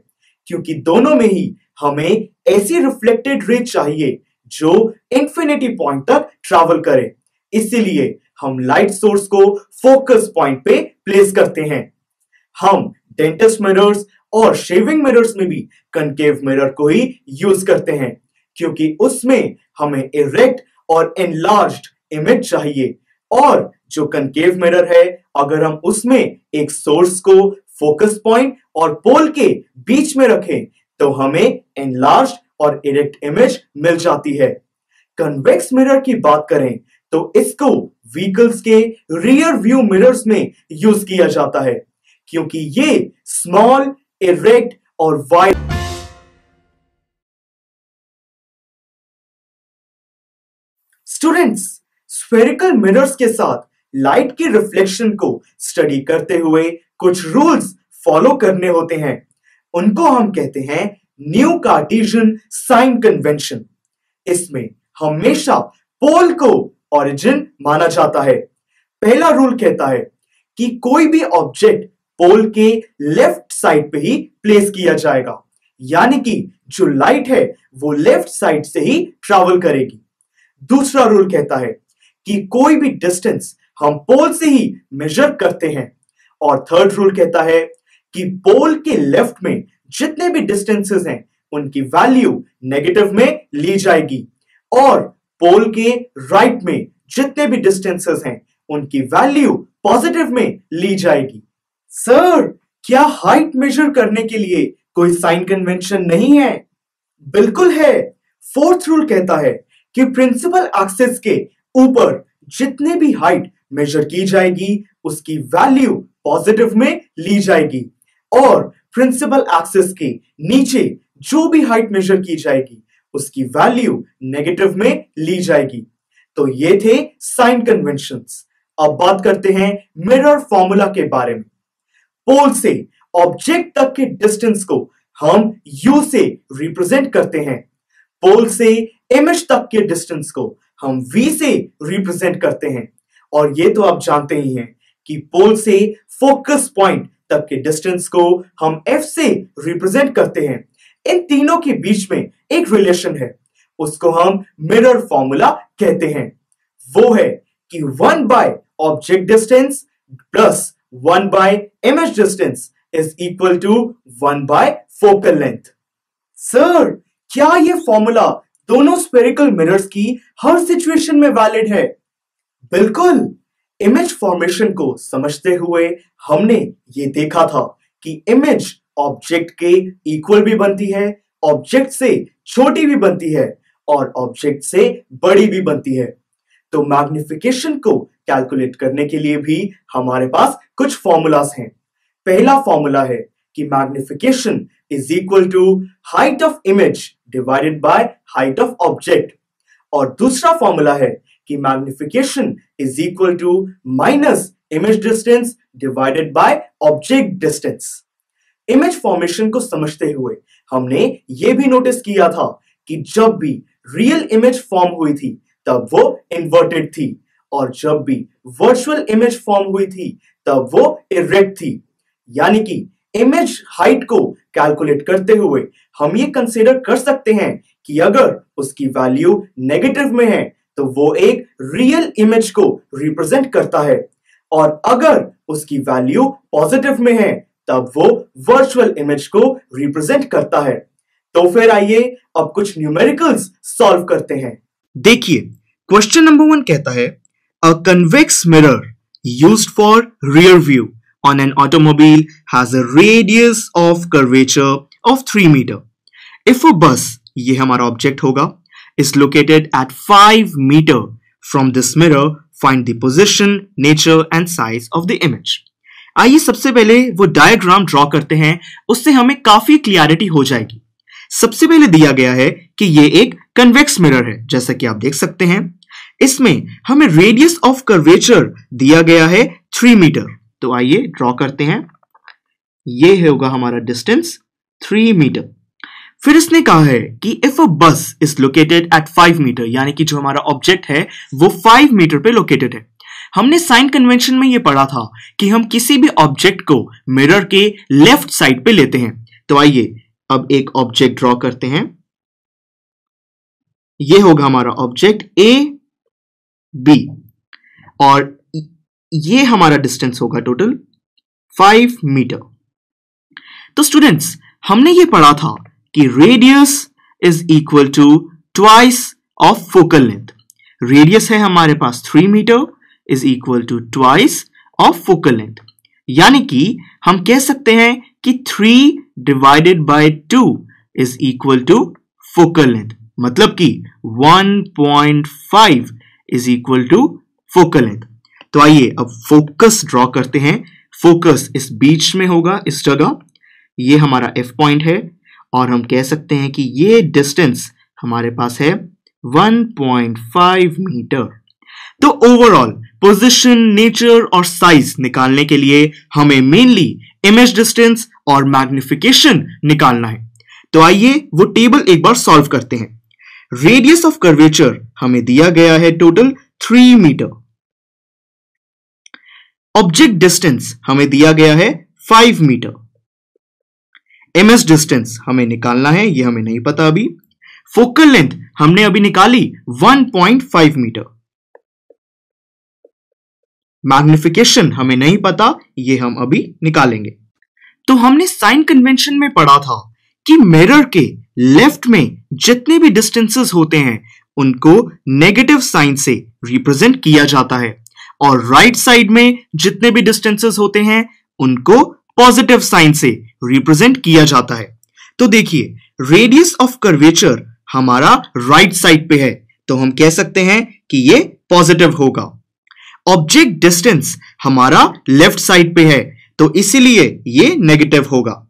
क्योंकि दोनों में ही हमें ऐसी रिफ्लेक्टेड रे चाहिए जो इंफिनिटी पॉइंट तक ट्रैवल करे। इसीलिए हम लाइट सोर्स को फोकस पॉइंट पे प्लेस करते हैं। हम डेंटिस्ट मिरर्स और शेविंग मिरर्स में भी कनकेव मिरर को ही यूज करते हैं क्योंकि उसमें हमें इरेक्ट और एनलार्ज्ड इमेज चाहिए, और जो कनकेव मिरर है अगर हम उसमें एक सोर्स को फोकस पॉइंट और पोल के बीच में रखें तो हमें एनलार्ज्ड और इरेक्ट इमेज मिल जाती है। कन्वेक्स मिरर की बात करें तो इसको व्हीकल्स के रियर व्यू मिरर्स में यूज किया जाता है क्योंकि ये स्मॉल, इरेक्ट और वाइड स्टूडेंट्स स्फेरिकल मिरर्स के साथ लाइट की रिफ्लेक्शन को स्टडी करते हुए कुछ रूल्स फॉलो करने होते हैं। उनको हम कहते हैं न्यू कार्टेशियन साइन कन्वेंशन। इसमें हमेशा पोल को ओरिजिन माना जाता है। पहला रूल कहता है कि कोई भी ऑब्जेक्ट पोल के लेफ्ट साइड पे ही प्लेस किया जाएगा, यानी कि जो लाइट है वो लेफ्ट साइड से ही ट्रैवल करेगी। दूसरा रूल कहता है कि कोई भी डिस्टेंस हम पोल से ही मेजर करते हैं। और थर्ड रूल कहता है कि पोल के लेफ्ट में जितने भी डिस्टेंसेस हैं उनकी वैल्यू नेगेटिव में ली जाएगी और पोल के राइट में जितने भी डिस्टेंसेस हैं उनकी वैल्यू पॉजिटिव में ली जाएगी। सर, क्या हाइट मेजर करने के लिए कोई साइन कन्वेंशन नहीं है? बिल्कुल है। फोर्थ रूल कहता है कि प्रिंसिपल एक्सिस के ऊपर जितने भी हाइट मेजर की जाएगी उसकी वैल्यू पॉजिटिव में ली जाएगी और प्रिंसिपल एक्सिस के नीचे जो भी हाइट मेजर की जाएगी उसकी वैल्यू नेगेटिव में ली जाएगी। तो ये थे साइन कन्वेंशंस। अब बात करते हैं मिरर फॉर्मूला के बारे में। पोल से ऑब्जेक्ट तक के डिस्टेंस को हम U से रिप्रेजेंट करते हैं। पोल से इमेज तक के डिस्टेंस को हम V से रिप्रेजेंट करते हैं। और ये तो आप जानते ही हैं कि पोल से फोकस पॉइंट तक के डिस्टेंस को हम F से रिप्रेजेंट करते हैं। इन तीनों के बीच में एक रिलेशन है, उसको हम मिरर फॉर्मूला कहते हैं। वो है कि 1 by object distance plus 1 by image distance is equal to 1 by focal length. Sir, क्या ये फॉर्मूला दोनों स्फेरिकल मिरर्स की हर सिचुएशन में वैलिड है? बिल्कुल। इमेज फॉर्मेशन को समझते हुए हमने ये देखा था कि इमेज ऑब्जेक्ट के इक्वल भी बनती है, ऑब्जेक्ट से छोटी भी बनती है और ऑब्जेक्ट से बड़ी भी बनती है। तो मैग्निफिकेशन को कैलकुलेट करने के लिए भी हमारे पास कुछ फॉर्मूलाज हैं। पहला फॉर्मूला है कि magnification is equal to height of image divided by height of object, और दूसरा फॉर्मूला है कि magnification is equal to minus image distance divided by object distance. Image formation को समझते हुए हमने ये भी नोटिस किया था कि जब भी रियल इमेज फॉर्म हुई थी तब वो इन्वर्टेड थी, और जब भी वर्चुअल इमेज फॉर्म हुई थी तब वो इरेक्ट थी। यानी कि इमेज हाइट को कैलकुलेट करते हुए हम ये कंसीडर कर सकते हैं कि अगर उसकी वैल्यू नेगेटिव में है तो वो एक रियल इमेज को रिप्रेजेंट करता है, और अगर उसकी वैल्यू पॉजिटिव में है तब वो वर्चुअल इमेज को रिप्रेजेंट करता है। तो फिर आइए अब कुछ न्यूमेरिकल्स सॉल्व करते हैं। देखिए, क्वेश्चन नंबर 1 कहता है अ convex mirror used for rear view on an automobile has a radius of curvature of 3 meter. If a bus, ये हमारा ऑब्जेक्ट होगा, is located at 5 meter from this mirror, find the position, nature and size of the image. आइए सबसे पहले वो diagram draw करते हैं, उससे हमें काफी क्लियरिटी हो जाएगी। सबसे पहले दिया गया है कि ये एक कन्वेक्स मिरर है, जैसा कि आप देख सकते हैं। इसमें हमें रेडियस ऑफ कर्वेचर दिया गया है 3 मीटर। तो आइए ड्रॉ करते हैं। ये होगा हमारा डिस्टेंस 3 मीटर। फिर इसने कहा है कि इफ अ बस इज लोकेटेड एट 5 मीटर, यानी कि जो हमारा ऑब्जेक्ट है वो 5 मीटर पे लोकेटेड है। हमने साइन कन्वेंशन में ये पढ़ा था कि हम किसी भी ऑब्जेक्ट को मिरर के लेफ्ट साइड पे लेते हैं। तो आइए अब एक ऑब्जेक्ट ड्रॉ करते हैं। ये होगा हमारा ऑब्जेक्ट ए बी, और ये हमारा डिस्टेंस होगा टोटल 5 मीटर। तो स्टूडेंट्स, हमने ये पढ़ा था कि radius is equal to twice of focal length. Radius है हमारे पास 3 metre is equal to twice of focal length, यानी कि हम कह सकते हैं कि 3 divided by 2 is equal to focal length, मतलब कि 1.5 is equal to focal length. तो आइए अब फोकस ड्रॉ करते हैं। फोकस इस बीच में होगा, इस जगह। ये हमारा एफ पॉइंट है, और हम कह सकते हैं कि ये डिस्टेंस हमारे पास है 1.5 मीटर। तो ओवरऑल पोजीशन, नेचर और साइज निकालने के लिए हमें मेनली इमेज डिस्टेंस और मैग्निफिकेशन निकालना है। तो आइए वो टेबल एक बार सॉल्व करते हैं। रेडियस ऑफ कर्वेचर हमें दिया गया है टोटल 3 मीटर। ऑब्जेक्ट डिस्टेंस हमें दिया गया है 5 मीटर। इमेज डिस्टेंस हमें निकालना है, ये हमें नहीं पता अभी। फोकल लेंथ हमने अभी निकाली 1.5 मीटर। मैग्निफिकेशन हमें नहीं पता, ये हम अभी निकालेंगे। तो हमने साइन कन्वेंशन में पढ़ा था कि मिरर के लेफ्ट में जितने भी डिस्टेंसेस होते हैं उनको नेगेटिव साइन से रिप्रेजेंट किया जाता है, और राइट साइड में जितने भी डिस्टेंसेस होते हैं उनको पॉजिटिव साइन से रिप्रेजेंट किया जाता है। तो देखिए, रेडियस ऑफ कर्वेचर हमारा राइट साइड पे है, तो हम कह सकते हैं कि ये पॉजिटिव होगा। ऑब्जेक्ट डिस्टेंस हमारा लेफ्ट साइड पे है, तो इसीलिए ये नेगेटिव होगा।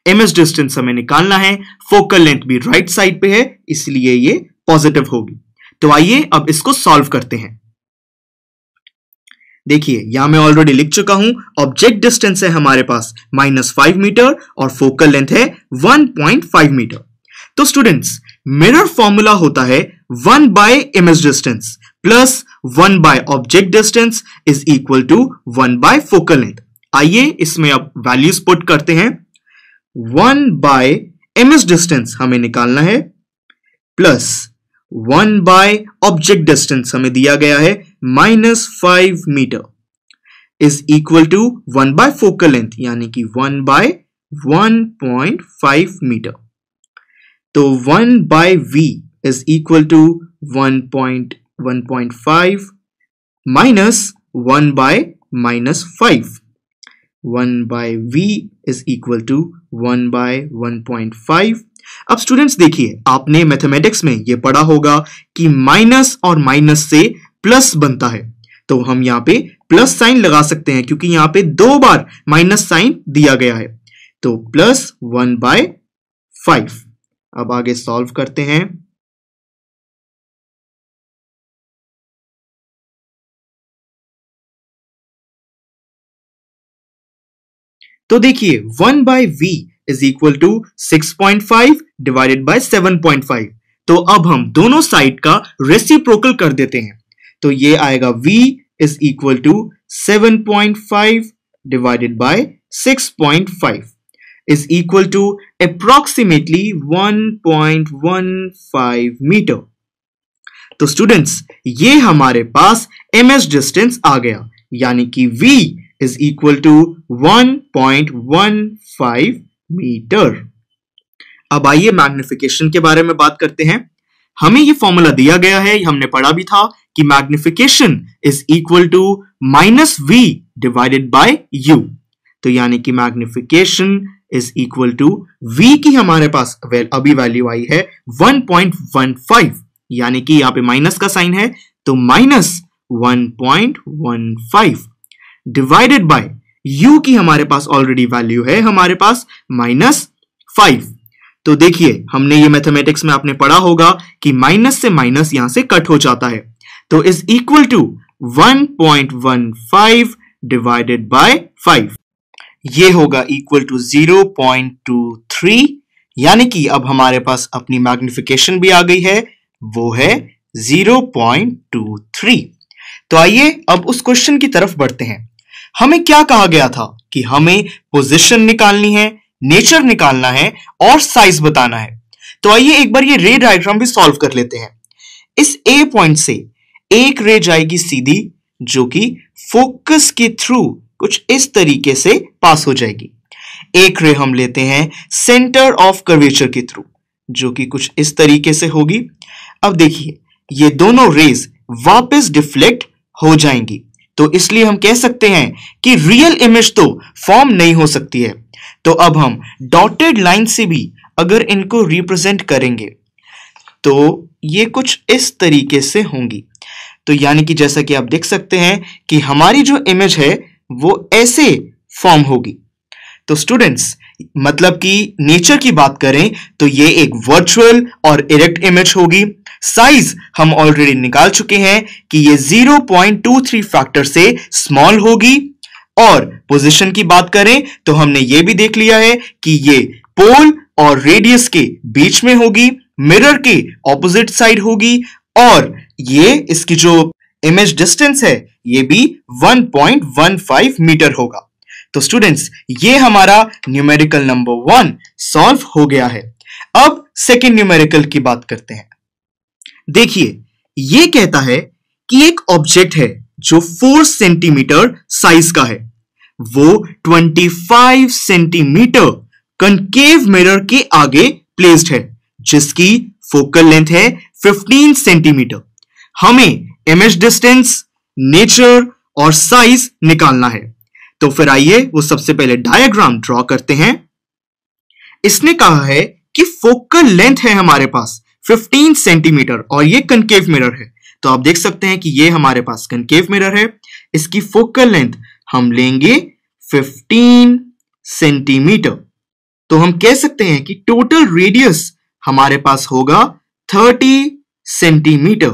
इमेज डिस्टेंस हमें निकालना है, फोकल लेंथ भी राइट साइड पे है, इसलिए ये पॉजिटिव होगी। तो आइए अब इसको सॉल्व करते हैं। देखिए, यहां मैं ऑलरेडी लिख चुका हूं, ऑब्जेक्ट डिस्टेंस है हमारे पास -5 मीटर और फोकल लेंथ है 1.5 मीटर। तो स्टूडेंट्स, मिरर फॉर्मूला होता है 1 by image distance plus 1 by object distance is equal to 1 by focal length. आइए इसमें अब वैल्यूज पुट करते हैं। 1 बाय इमेज डिस्टेंस हमें निकालना है, प्लस 1 बाय ऑब्जेक्ट डिस्टेंस हमें दिया गया है -5 metre is equal to 1 by focal length, यानी कि 1 बाय 1.5 मीटर। तो 1 by v is equal to 1.5 minus 1 by -5। 1 by v is equal to 1 by 1.5। अब स्टूडेंट्स देखिए, आपने मैथमेटिक्स में ये पढ़ा होगा कि माइनस और माइनस से प्लस बनता है, तो हम यहां पे प्लस साइन लगा सकते हैं क्योंकि यहां पे 2 बार माइनस साइन दिया गया है। तो प्लस 1 बाय 5। अब आगे सॉल्व करते हैं। तो देखिए, 1 by v is equal to 6.5 divided by 7.5। तो अब हम दोनों साइड का रेसिप्रोकल कर देते हैं। तो ये आएगा v is equal to 7.5 divided by 6.5 is equal to approximately 1.15 metre. तो स्टूडेंट्स, ये हमारे पास ms डिस्टेंस आ गया, यानी कि v is equal to 1.15 metre. अब आइए मैग्निफिकेशन के बारे में बात करते हैं। हमें ये फॉर्मूला दिया गया है, हमने पढ़ा भी था कि magnification is equal to minus v divided by u। तो यानी कि magnification is equal to v की हमारे पास अभी वैल्यू आई है 1.15, यानी कि यहां पे माइनस का साइन है, तो माइनस 1.15 डिवाइडेड बाय u की हमारे पास ऑलरेडी वैल्यू है हमारे पास -5। तो देखिए, हमने ये मैथमेटिक्स में आपने पढ़ा होगा कि माइनस से माइनस यहां से कट हो जाता है, तो is equal to 1.15 divided by 5, ये होगा इक्वल टू 0.23, यानी कि अब हमारे पास अपनी मैग्निफिकेशन भी आ गई है, वो है 0.23। तो आइए अब उस क्वेश्चन की तरफ बढ़ते हैं। हमें क्या कहा गया था कि हमें पोजीशन निकालनी है, नेचर निकालना है और साइज बताना है। तो आइए एक बार ये रे डायग्राम भी सॉल्व कर लेते हैं। इस ए पॉइंट से एक रे जाएगी सीधी, जो कि फोकस के थ्रू कुछ इस तरीके से पास हो जाएगी। एक रे हम लेते हैं सेंटर ऑफ कर्वेचर के थ्रू, जो कि कुछ इस तरीके से होगी। अब देखिए, ये दोनों रेज वापस डिफ्लेक्ट हो जाएंगी, तो इसलिए हम कह सकते हैं कि रियल इमेज तो फॉर्म नहीं हो सकती है। तो अब हम डॉटेड लाइन से भी अगर इनको रिप्रेजेंट करेंगे तो ये कुछ इस तरीके से होंगी। तो यानी कि जैसा कि आप देख सकते हैं कि हमारी जो इमेज है वो ऐसे फॉर्म होगी। तो स्टूडेंट्स, मतलब कि नेचर की बात करें तो ये एक वर्चुअल और इरेक्ट इमेज होगी। साइज हम ऑलरेडी निकाल चुके हैं कि ये 0.23 फैक्टर से स्मॉल होगी, और पोजीशन की बात करें तो हमने ये भी देख लिया है कि ये पोल और रेडियस के बीच में होगी, मिरर के ऑपोजिट साइड होगी, और ये इसकी जो इमेज डिस्टेंस है ये भी 1.15 मीटर होगा। तो स्टूडेंट्स, ये हमारा न्यूमेरिकल नंबर 1 सॉल्व हो गया है। अब सेकेंड न्यूमेरिकल की बात करते हैं। देखिए, ये कहता है कि एक ऑब्जेक्ट है जो 4 सेंटीमीटर साइज का है, वो 25 सेंटीमीटर कनकेव मिरर के आगे प्लेस्ड है, जिसकी फोकल लेंथ है 15 सेंटीमीटर। हमें इमेज डिस्टेंस, नेचर और साइज निकालना है। तो फिर आइए वो सबसे पहले डायग्राम ड्रॉ करते हैं। इसने कहा है कि फोकल लेंथ है हमारे पास 15 सेंटीमीटर और ये कनकेव मिरर है। तो आप देख सकते हैं कि ये हमारे पास कनकेव मिरर है, इसकी फोकल लेंथ हम लेंगे 15 सेंटीमीटर। तो हम कह सकते हैं कि टोटल रेडियस हमारे पास होगा 30 सेंटीमीटर,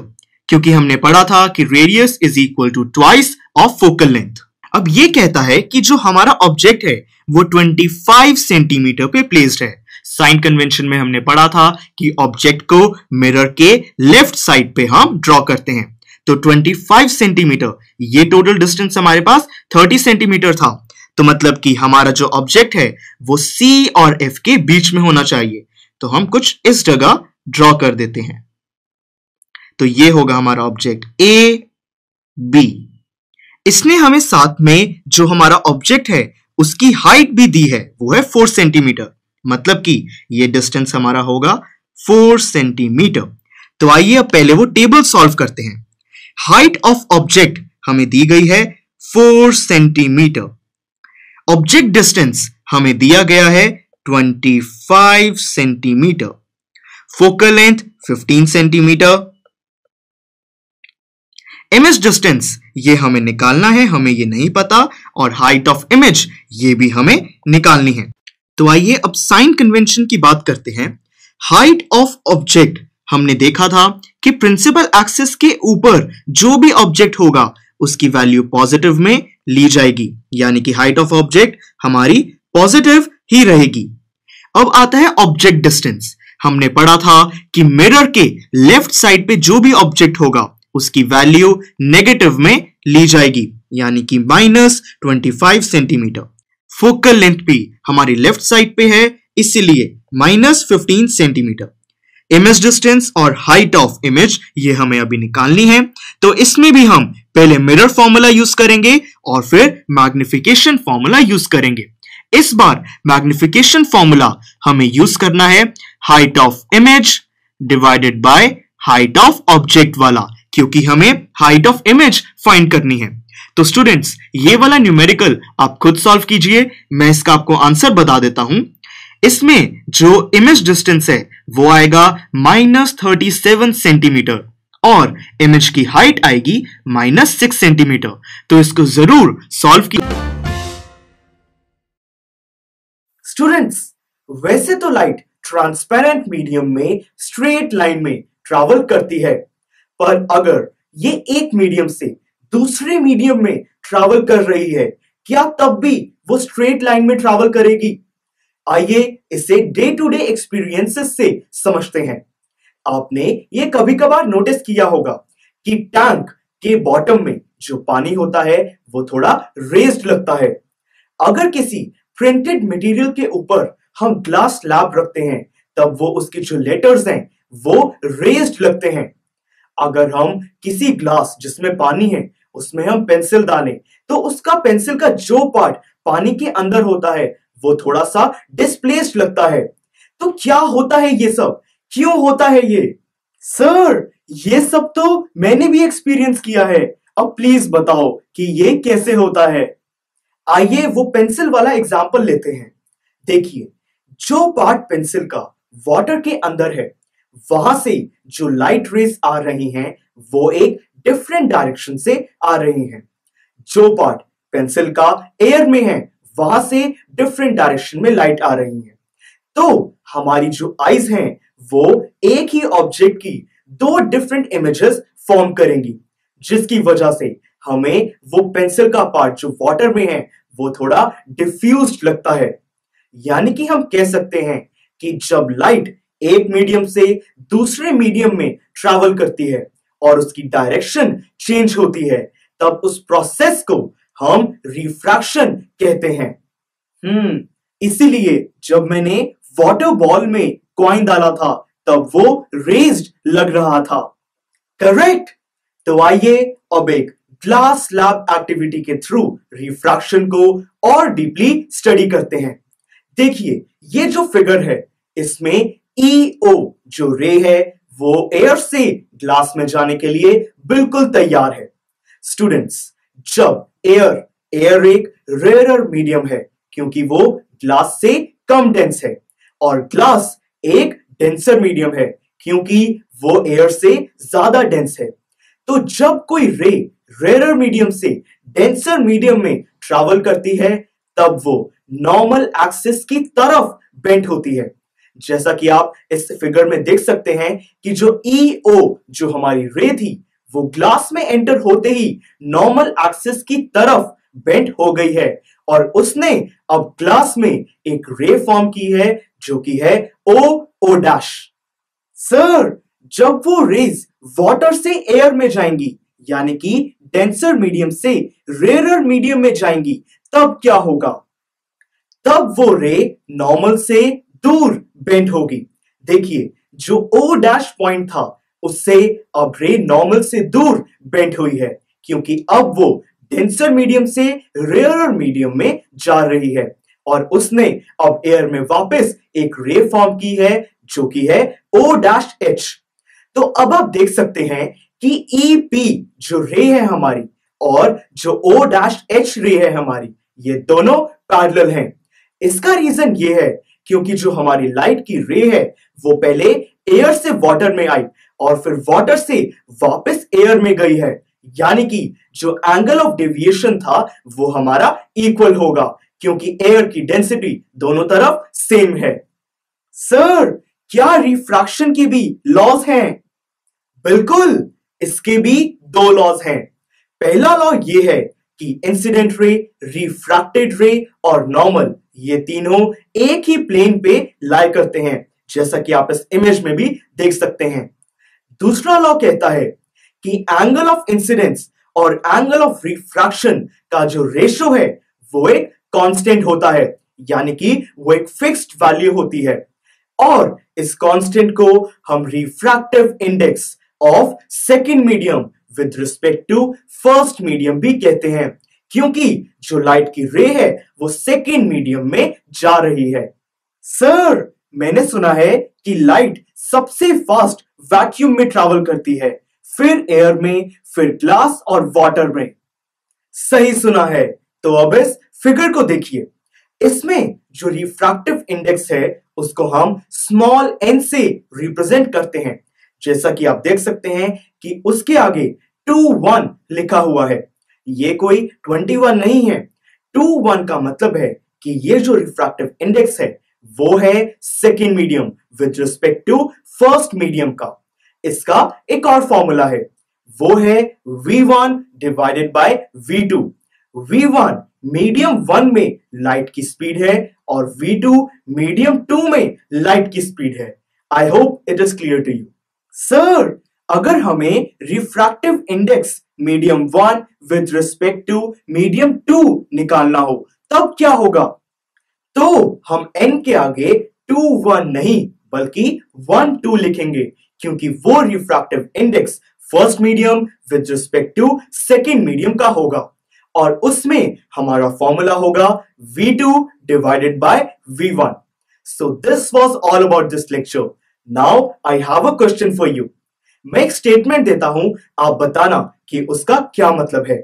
क्योंकि हमने पढ़ा था कि radius is equal to twice of focal length. अब ये कहता है कि जो हमारा ऑब्जेक्ट है वो 25 सेंटीमीटर पे प्लेस्ड है। साइन कन्वेंशन में हमने पढ़ा था कि ऑब्जेक्ट को मिरर के लेफ्ट साइड पे हम ड्रॉ करते हैं। तो 25 सेंटीमीटर, ये टोटल डिस्टेंस हमारे पास 30 सेंटीमीटर था। तो मतलब कि हमारा जो ऑब्जेक्ट है वो C और F के बीच में होना चाहिए। तो हम कुछ इस जगह ड्रॉ कर देते हैं। तो ये होगा हमारा ऑब्जेक्ट A, B। इसने हमें साथ में जो हमारा ऑब्जेक्ट है उसकी हाइट भी दी है, वो है 4 सेंटीमीटर। मतलब कि ये डिस्टेंस हमारा होगा 4 सेंटीमीटर। तो आइए अब पहले वो टेबल सॉल्व करते हैं। हाइट ऑफ ऑब्जेक्ट हमें दी गई है 4 सेंटीमीटर। ऑब्जेक्ट डिस्टेंस हमें दिया गया है 25 centimetre. Focal length 15 centimetre. Image distance ये हमें निकालना है, हमें ये नहीं पता, और हाइट ऑफ इमेज ये भी हमें निकालनी है। तो आइए अब साइन कन्वेंशन की बात करते हैं। हाइट ऑफ ऑब्जेक्ट हमने देखा था कि प्रिंसिपल एक्सिस के ऊपर जो भी ऑब्जेक्ट होगा उसकी वैल्यू पॉजिटिव में ली जाएगी, यानी कि हाइट ऑफ ऑब्जेक्ट हमारी पॉजिटिव ही रहेगी। अब आता है ऑब्जेक्ट डिस्टेंस। हमने पढ़ा था कि मिरर के लेफ्ट साइड पे जो भी ऑब्जेक्ट होगा उसकी वैल्यू नेगेटिव में ली जाएगी, यानी कि -25 सेंटीमीटर। फोकल लेंथ भी हमारी लेफ्ट साइड पे है, इसीलिए -15 सेंटीमीटर। इमेज डिस्टेंस और हाइट ऑफ इमेज ये हमें अभी निकालनी है, तो इसमें भी हम पहले मिरर फॉर्मूला यूज करेंगे और फिर मैग्निफिकेशन फॉर्मूला यूज करेंगे। इस बार मैग्निफिकेशन फॉर्मूला हमें यूज करना है height of image divided by height of object वाला, क्योंकि हमें हाइट ऑफ इमेज फाइंड करनी है। तो स्टूडेंट्स, ये वाला न्यूमेरिकल आप खुद सॉल्व कीजिए, मैं इसका आपको आंसर बता देता हूं। इसमें जो इमेज डिस्टेंस है वो आएगा -37 सेंटीमीटर और इमेज की हाइट आएगी -6 सेंटीमीटर। तो इसको जरूर सॉल्व कीजिए। स्टूडेंट्स, वैसे तो लाइट ट्रांसपेरेंट मीडियम में स्ट्रेट लाइन में ट्रैवल करती है, पर अगर ये एक मीडियम से दूसरे मीडियम में ट्रैवल कर रही है, क्या तब भी वो स्ट्रेट लाइन में ट्रैवल करेगी? आइए इसे डे टू डे एक्सपीरियंसेस से समझते हैं। आपने ये कभी कभार नोटिस किया होगा कि टैंक के बॉटम में जो पानी होता है वो थोड़ा रेज्ड लगता है। अगर किसी प्रिंटेड मटेरियल के ऊपर हम ग्लास स्लैब रखते हैं तब वो उसके जो लेटर्स हैं वो रेज्ड लगते हैं। अगर हम किसी ग्लास जिसमें पानी है उसमें हम पेंसिल डालें तो उसका पेंसिल का जो पार्ट पानी के अंदर होता है वो थोड़ा सा डिस्प्लेस्ड लगता है। तो क्या होता है ये सब? क्यों होता है ये? सर, ये सब तो मैंने भी एक्सपीरियंस किया है, अब प्लीज बताओ कि ये कैसे होता है। आइए वो पेंसिल वाला एग्जांपल लेते हैं। देखिए, जो पार्ट पेंसिल का वाटर के अंदर है वहां से जो लाइट रेज आ रही हैं वो एक डिफरेंट डायरेक्शन से आ रही हैं। जो पार्ट पेंसिल का एयर में है वहां से डिफरेंट डायरेक्शन में लाइट आ रही है। तो हमारी जो आईज हैं वो एक ही ऑब्जेक्ट की दो डिफरेंट इमेजेस फॉर्म करेंगी, जिसकी वजह से हमें वो पेंसिल का पार्ट जो वाटर में है वो थोड़ा डिफ्यूज्ड लगता है। यानी कि हम कह सकते हैं कि जब लाइट एक मीडियम से दूसरे मीडियम में ट्रैवल करती है और उसकी डायरेक्शन चेंज होती है तब उस प्रोसेस को हम रिफ्रैक्शन कहते हैं। इसीलिए जब मैंने वाटर बॉल में कॉइन डाला था तब वो रेज्ड लग रहा था। करेक्ट? तो आइए अब एक ग्लास स्लैब एक्टिविटी के थ्रू रिफ्रैक्शन को और डीपली स्टडी करते हैं। देखिए, ये जो फिगर है इसमें EO जो रे है वो एयर से ग्लास में जाने के लिए बिल्कुल तैयार है। स्टूडेंट्स, जब एयर एक रेयर मीडियम है क्योंकि वो ग्लास से कम डेंस है, और ग्लास एक डेंसर मीडियम है क्योंकि वो एयर से ज्यादा डेंस है। तो जब कोई रे रेयर मीडियम से डेंसर मीडियम में ट्रैवल करती है तब वो नॉर्मल एक्सिस की तरफ बेंट होती है। जैसा कि आप इस फिगर में देख सकते हैं कि जो EO जो हमारी रे थी वो ग्लास में एंटर होते ही नॉर्मल एक्सिस की तरफ बेंट हो गई है और उसने अब ग्लास में एक रे फॉर्म की है जो कि है O'। सर, जब वो रेज वाटर से एयर में जाएंगी यानी कि डेंसर मीडियम से रेयर मीडियम में जाएंगी तब क्या होगा? तब वो रे नॉर्मल से दूर बेंड होगी। देखिए, जो O' पॉइंट था उससे अब रे नॉर्मल से दूर बेंड हुई है क्योंकि अब वो डेंसर मीडियम से रेयर मीडियम में जा रही है और उसने अब एयर में वापस एक रे फॉर्म की है जो कि है O'। तो अब आप देख सकते हैं कि EP जो रे है हमारी और जो O' रे है हमारी, ये दोनों पैरेलल हैं। इसका रीजन ये है क्योंकि जो हमारी लाइट की रे है वो पहले एयर से वाटर में आई और फिर वाटर से वापस एयर में गई है, यानी कि जो एंगल ऑफ डेविएशन था वो हमारा इक्वल होगा क्योंकि एयर की डेंसिटी दोनों तरफ सेम है। सर, क्या रिफ्रैक्शन के भी लॉज हैं? बिल्कुल, इसके भी दो लॉज हैं। पहला लॉ ये है कि इंसिडेंट रे, रिफ्रैक्टेड रे और नॉर्मल ये तीनों एक ही प्लेन पे लाई करते हैं, जैसा कि आप इस इमेज में भी देख सकते हैं। दूसरा लॉ कहता है कि एंगल ऑफ इंसिडेंस और एंगल ऑफ रिफ्रैक्शन का जो रेशो है वो एक कांस्टेंट होता है, यानी कि वो एक फिक्स्ड वैल्यू होती है। और इस कांस्टेंट को हम refractive index of second medium with respect to first medium भी कहते हैं, क्योंकि जो लाइट की रे है वो सेकंड मीडियम में जा रही है। सर, मैंने सुना है कि लाइट सबसे फास्ट वैक्यूम में ट्रैवल करती है, फिर एयर में, फिर ग्लास और वाटर में। सही सुना है। तो अब इस फिगर को देखिए। इसमें जो रिफ्रैक्टिव इंडेक्स है उसको हम स्मॉल n से रिप्रेजेंट करते हैं, जैसा कि आप देख सकते हैं कि उसके आगे 21 लिखा हुआ है। ये कोई 21 नहीं है। 21 का मतलब है कि ये जो रिफ्रैक्टिव इंडेक्स है वो है second medium with respect to first medium का। इसका एक और फॉर्मूला है, वो है V1 divided by V2। V1 medium 1 में लाइट की स्पीड है और V2 मीडियम 2 में लाइट की स्पीड है। I hope it is clear to you. Sir, अगर हमें refractive index medium 1 with respect to medium 2 निकालना हो तब क्या होगा? तो हम n के आगे 2 1 नहीं बल्कि 1 2 लिखेंगे, क्योंकि वो refractive index first medium with respect to second medium का होगा और उसमें हमारा फॉर्मूला होगा V2 divided by V1। So this was all about this lecture. Now I have a question for you. मैं एक स्टेटमेंट देता हूं, आप बताना कि उसका क्या मतलब है।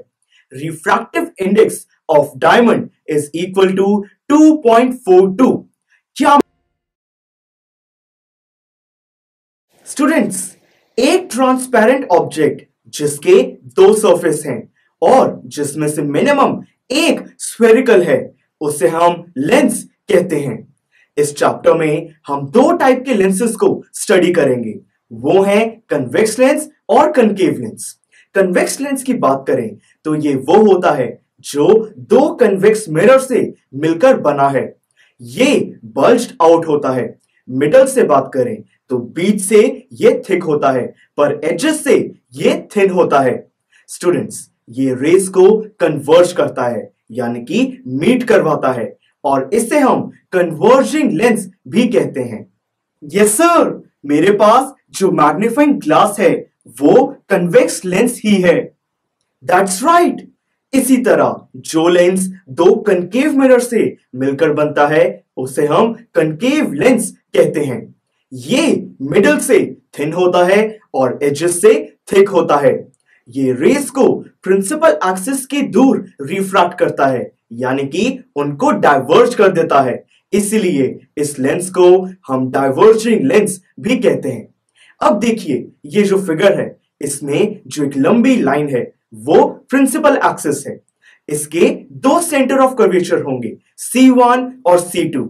Refractive index of diamond is equal to 2.42। क्या स्टूडेंट्स, एक ट्रांसपेरेंट ऑब्जेक्ट जिसके दो सरफेस हैं और जिसमें से मिनिमम एक स्फेरिकल है उसे हम लेंस कहते हैं। इस चैप्टर में हम दो टाइप के लेंसेस को स्टडी करेंगे, वो है कन्वेक्स लेंस और कनकेव लेंस। कन्वेक्स लेंस की बात करें तो ये वो होता है जो दो कन्वेक्स मिरर से मिलकर बना है। ये बल्ज्ड आउट होता है। मिडल से बात करें तो बीच से ये थिक होता है, पर एजेस से ये थिन होता है। स्टूडेंट्स, ये रेस को कन्वर्ज करता है, यानी कि मीट करवाता है, और इसे हम कन्वर्जिंग लेंस भी कहते हैं। यस सर, मेरे पास जो मैग्नीफाइंग ग्लास है वो कन्वेक्स लेंस ही है। That's right. इसी तरह जो लेंस दो कनकेव मिरर से मिलकर बनता है उसे हम कनकेव लेंस कहते हैं। ये मिडल से थिन होता है और एजेस से थिक होता है। ये रेस को प्रिंसिपल एक्सिस के दूर रिफ्रैक्ट करता है, यानी कि उनको डाइवर्ज कर देता है। इसलिए इस लेंस को हम डाइवर्जिंग लेंस भी कहते हैं। अब देखिए, ये जो फिगर है इसमें जो एक लंबी लाइन है वो प्रिंसिपल एक्सिस है। इसके दो सेंटर ऑफ कर्वेचर होंगे, C1 और C2।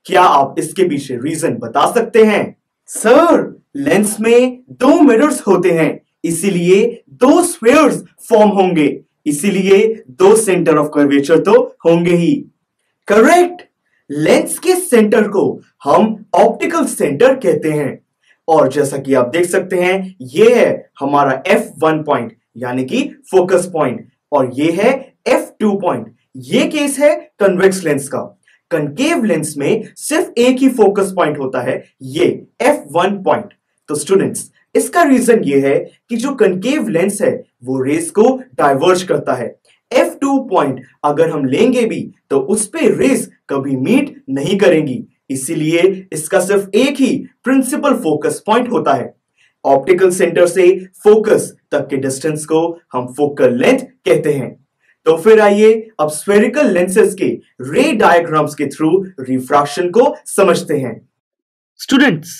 क्या आप इसके पीछे रीजन बता सकते हैं? सर, लेंस में दो मिरर्स होते हैं, इसीलिए दो स्फीयर्स फॉर्म होंगे, इसीलिए दो सेंटर ऑफ कर्वेचर तो होंगे ही। करेक्ट। लेंस के सेंटर को हम ऑप्टिकल सेंटर कहते हैं, और जैसा कि आप देख सकते हैं ये है हमारा F1 पॉइंट, यानी कि फोकस पॉइंट, और ये है F2 पॉइंट। ये केस है कन्वेक्स लेंस का। कनकेव लेंस में सिर्फ एक ही फोकस पॉइंट होता है, ये F1 पॉइंट। तो स्टूडेंट्स, इसका रीजन ये है कि जो कनकेव लेंस है वो रेस को डाइवर्ज करता है। F2 पॉइंट अगर हम लेंगे भी तो उस पे रेस कभी मीट नहीं करेंगी, इसीलिए इसका सिर्फ एक ही प्रिंसिपल फोकस पॉइंट होता है। ऑप्टिकल सेंटर से फोकस तक के डिस्टेंस को हम फोकल लेंथ कहते हैं। तो फिर आइए अब स्फेरिकल लेंसेज के रे डायग्राम्स के थ्रू रिफ्रैक्शन को समझते हैं। स्टूडेंट्स,